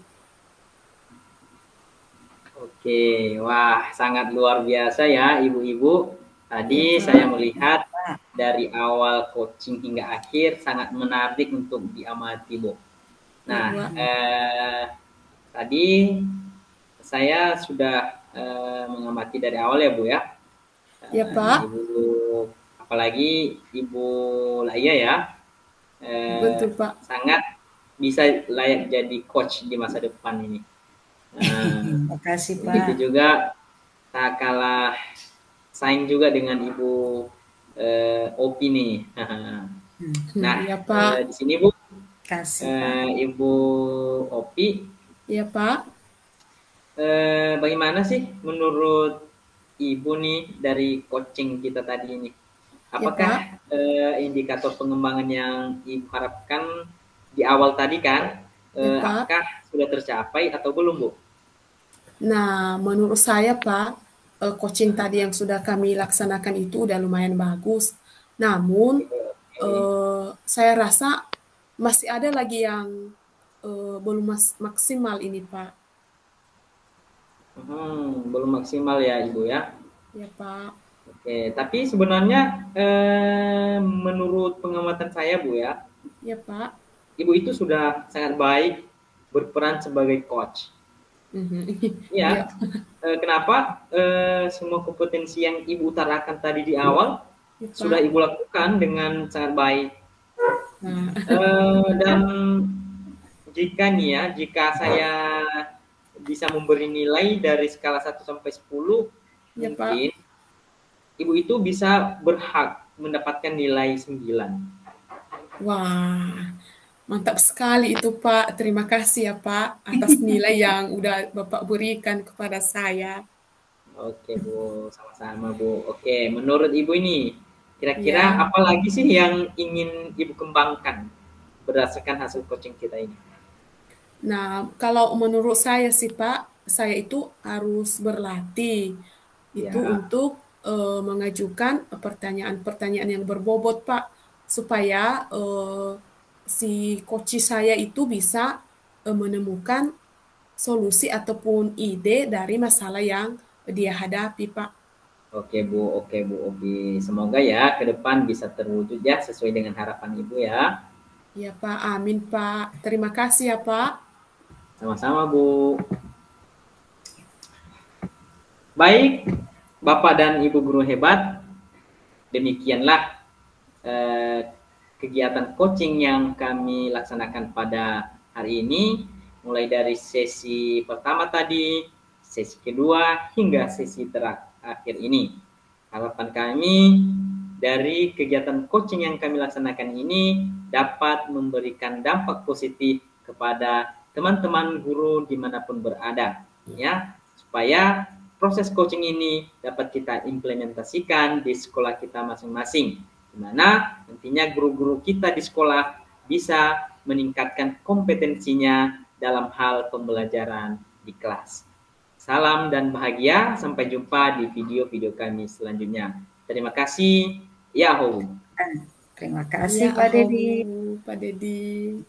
[SPEAKER 1] Oke, wah sangat luar biasa ya ibu-ibu. Tadi
[SPEAKER 3] Ya
[SPEAKER 1] saya
[SPEAKER 3] Pak.
[SPEAKER 1] melihat
[SPEAKER 2] Pak.
[SPEAKER 1] dari awal coaching hingga akhir sangat menarik untuk diamati, Bu.
[SPEAKER 3] Ya
[SPEAKER 1] Nah,
[SPEAKER 3] Bu.
[SPEAKER 1] tadi saya sudah mengamati dari awal ya, Bu ya.
[SPEAKER 3] Ya Pak.
[SPEAKER 1] Ibu, apalagi Ibu Laya ya,
[SPEAKER 3] Betul Pak.
[SPEAKER 1] sangat bisa layak jadi coach di masa depan ini.
[SPEAKER 2] Makasih
[SPEAKER 1] Begitu
[SPEAKER 2] Pak.
[SPEAKER 1] juga tak kalah saing juga dengan Ibu Opi nih. Nah,
[SPEAKER 3] Ya Pak.
[SPEAKER 1] di sini Bu,
[SPEAKER 2] Kasih Pak.
[SPEAKER 1] Ibu Opi,
[SPEAKER 3] Ya Pak.
[SPEAKER 1] bagaimana sih menurut Ibu nih dari coaching kita tadi ini?
[SPEAKER 3] Ya Pak.
[SPEAKER 1] Apakah indikator pengembangan yang Ibu harapkan di awal tadi kan,
[SPEAKER 3] Ya Pak.
[SPEAKER 1] apakah sudah tercapai atau belum, Bu?
[SPEAKER 3] Nah, menurut saya Pak, coaching tadi yang sudah kami laksanakan itu udah lumayan bagus. Namun,
[SPEAKER 1] Oke.
[SPEAKER 3] saya rasa masih ada lagi yang belum maksimal ini Pak.
[SPEAKER 1] Belum maksimal ya, Ibu ya.
[SPEAKER 3] Ya Pak.
[SPEAKER 1] Oke, tapi sebenarnya menurut pengamatan saya, Bu ya,
[SPEAKER 3] Ya Pak.
[SPEAKER 1] Ibu itu sudah sangat baik berperan sebagai coach.
[SPEAKER 3] Iya.
[SPEAKER 1] Ya, kenapa semua kompetensi yang Ibu utarakan tadi di awal
[SPEAKER 3] Ya
[SPEAKER 1] sudah
[SPEAKER 3] Pak.
[SPEAKER 1] Ibu lakukan dengan sangat baik.
[SPEAKER 3] Nah,
[SPEAKER 1] Dan jika saya bisa memberi nilai dari skala 1 sampai 10,
[SPEAKER 3] ya Pak.
[SPEAKER 1] mungkin Ibu itu bisa berhak mendapatkan nilai 9.
[SPEAKER 3] Wah, mantap sekali itu Pak. Terima kasih ya Pak atas nilai yang udah Bapak berikan kepada saya.
[SPEAKER 1] Oke Bu, sama-sama Bu. Oke, menurut Ibu ini, kira-kira
[SPEAKER 3] Ya.
[SPEAKER 1] apa lagi sih yang ingin Ibu kembangkan berdasarkan hasil coaching kita ini?
[SPEAKER 3] Nah, kalau menurut saya sih Pak, saya itu harus berlatih itu
[SPEAKER 1] Ya,
[SPEAKER 3] untuk mengajukan pertanyaan-pertanyaan yang berbobot Pak, supaya si coach saya itu bisa menemukan solusi ataupun ide dari masalah yang dia hadapi Pak.
[SPEAKER 1] oke Bu Obi. Semoga ya ke depan bisa terwujud ya sesuai dengan harapan Ibu ya.
[SPEAKER 3] Ya Pak, amin Pak. Terima kasih ya Pak.
[SPEAKER 1] Sama-sama Bu. Baik, Bapak dan Ibu guru hebat, demikianlah kegiatan coaching yang kami laksanakan pada hari ini, mulai dari sesi pertama tadi, sesi kedua, hingga sesi terakhir ini. Harapan kami dari kegiatan coaching yang kami laksanakan ini dapat memberikan dampak positif kepada teman-teman guru dimanapun berada, ya, supaya proses coaching ini dapat kita implementasikan di sekolah kita masing-masing, di mana nantinya guru-guru kita di sekolah bisa meningkatkan kompetensinya dalam hal pembelajaran di kelas. Salam dan bahagia, sampai jumpa di video-video kami selanjutnya. Terima kasih. Yahoo.
[SPEAKER 2] Terima kasih
[SPEAKER 3] Ya,
[SPEAKER 2] Pak Dedi.
[SPEAKER 3] Pak Dedi.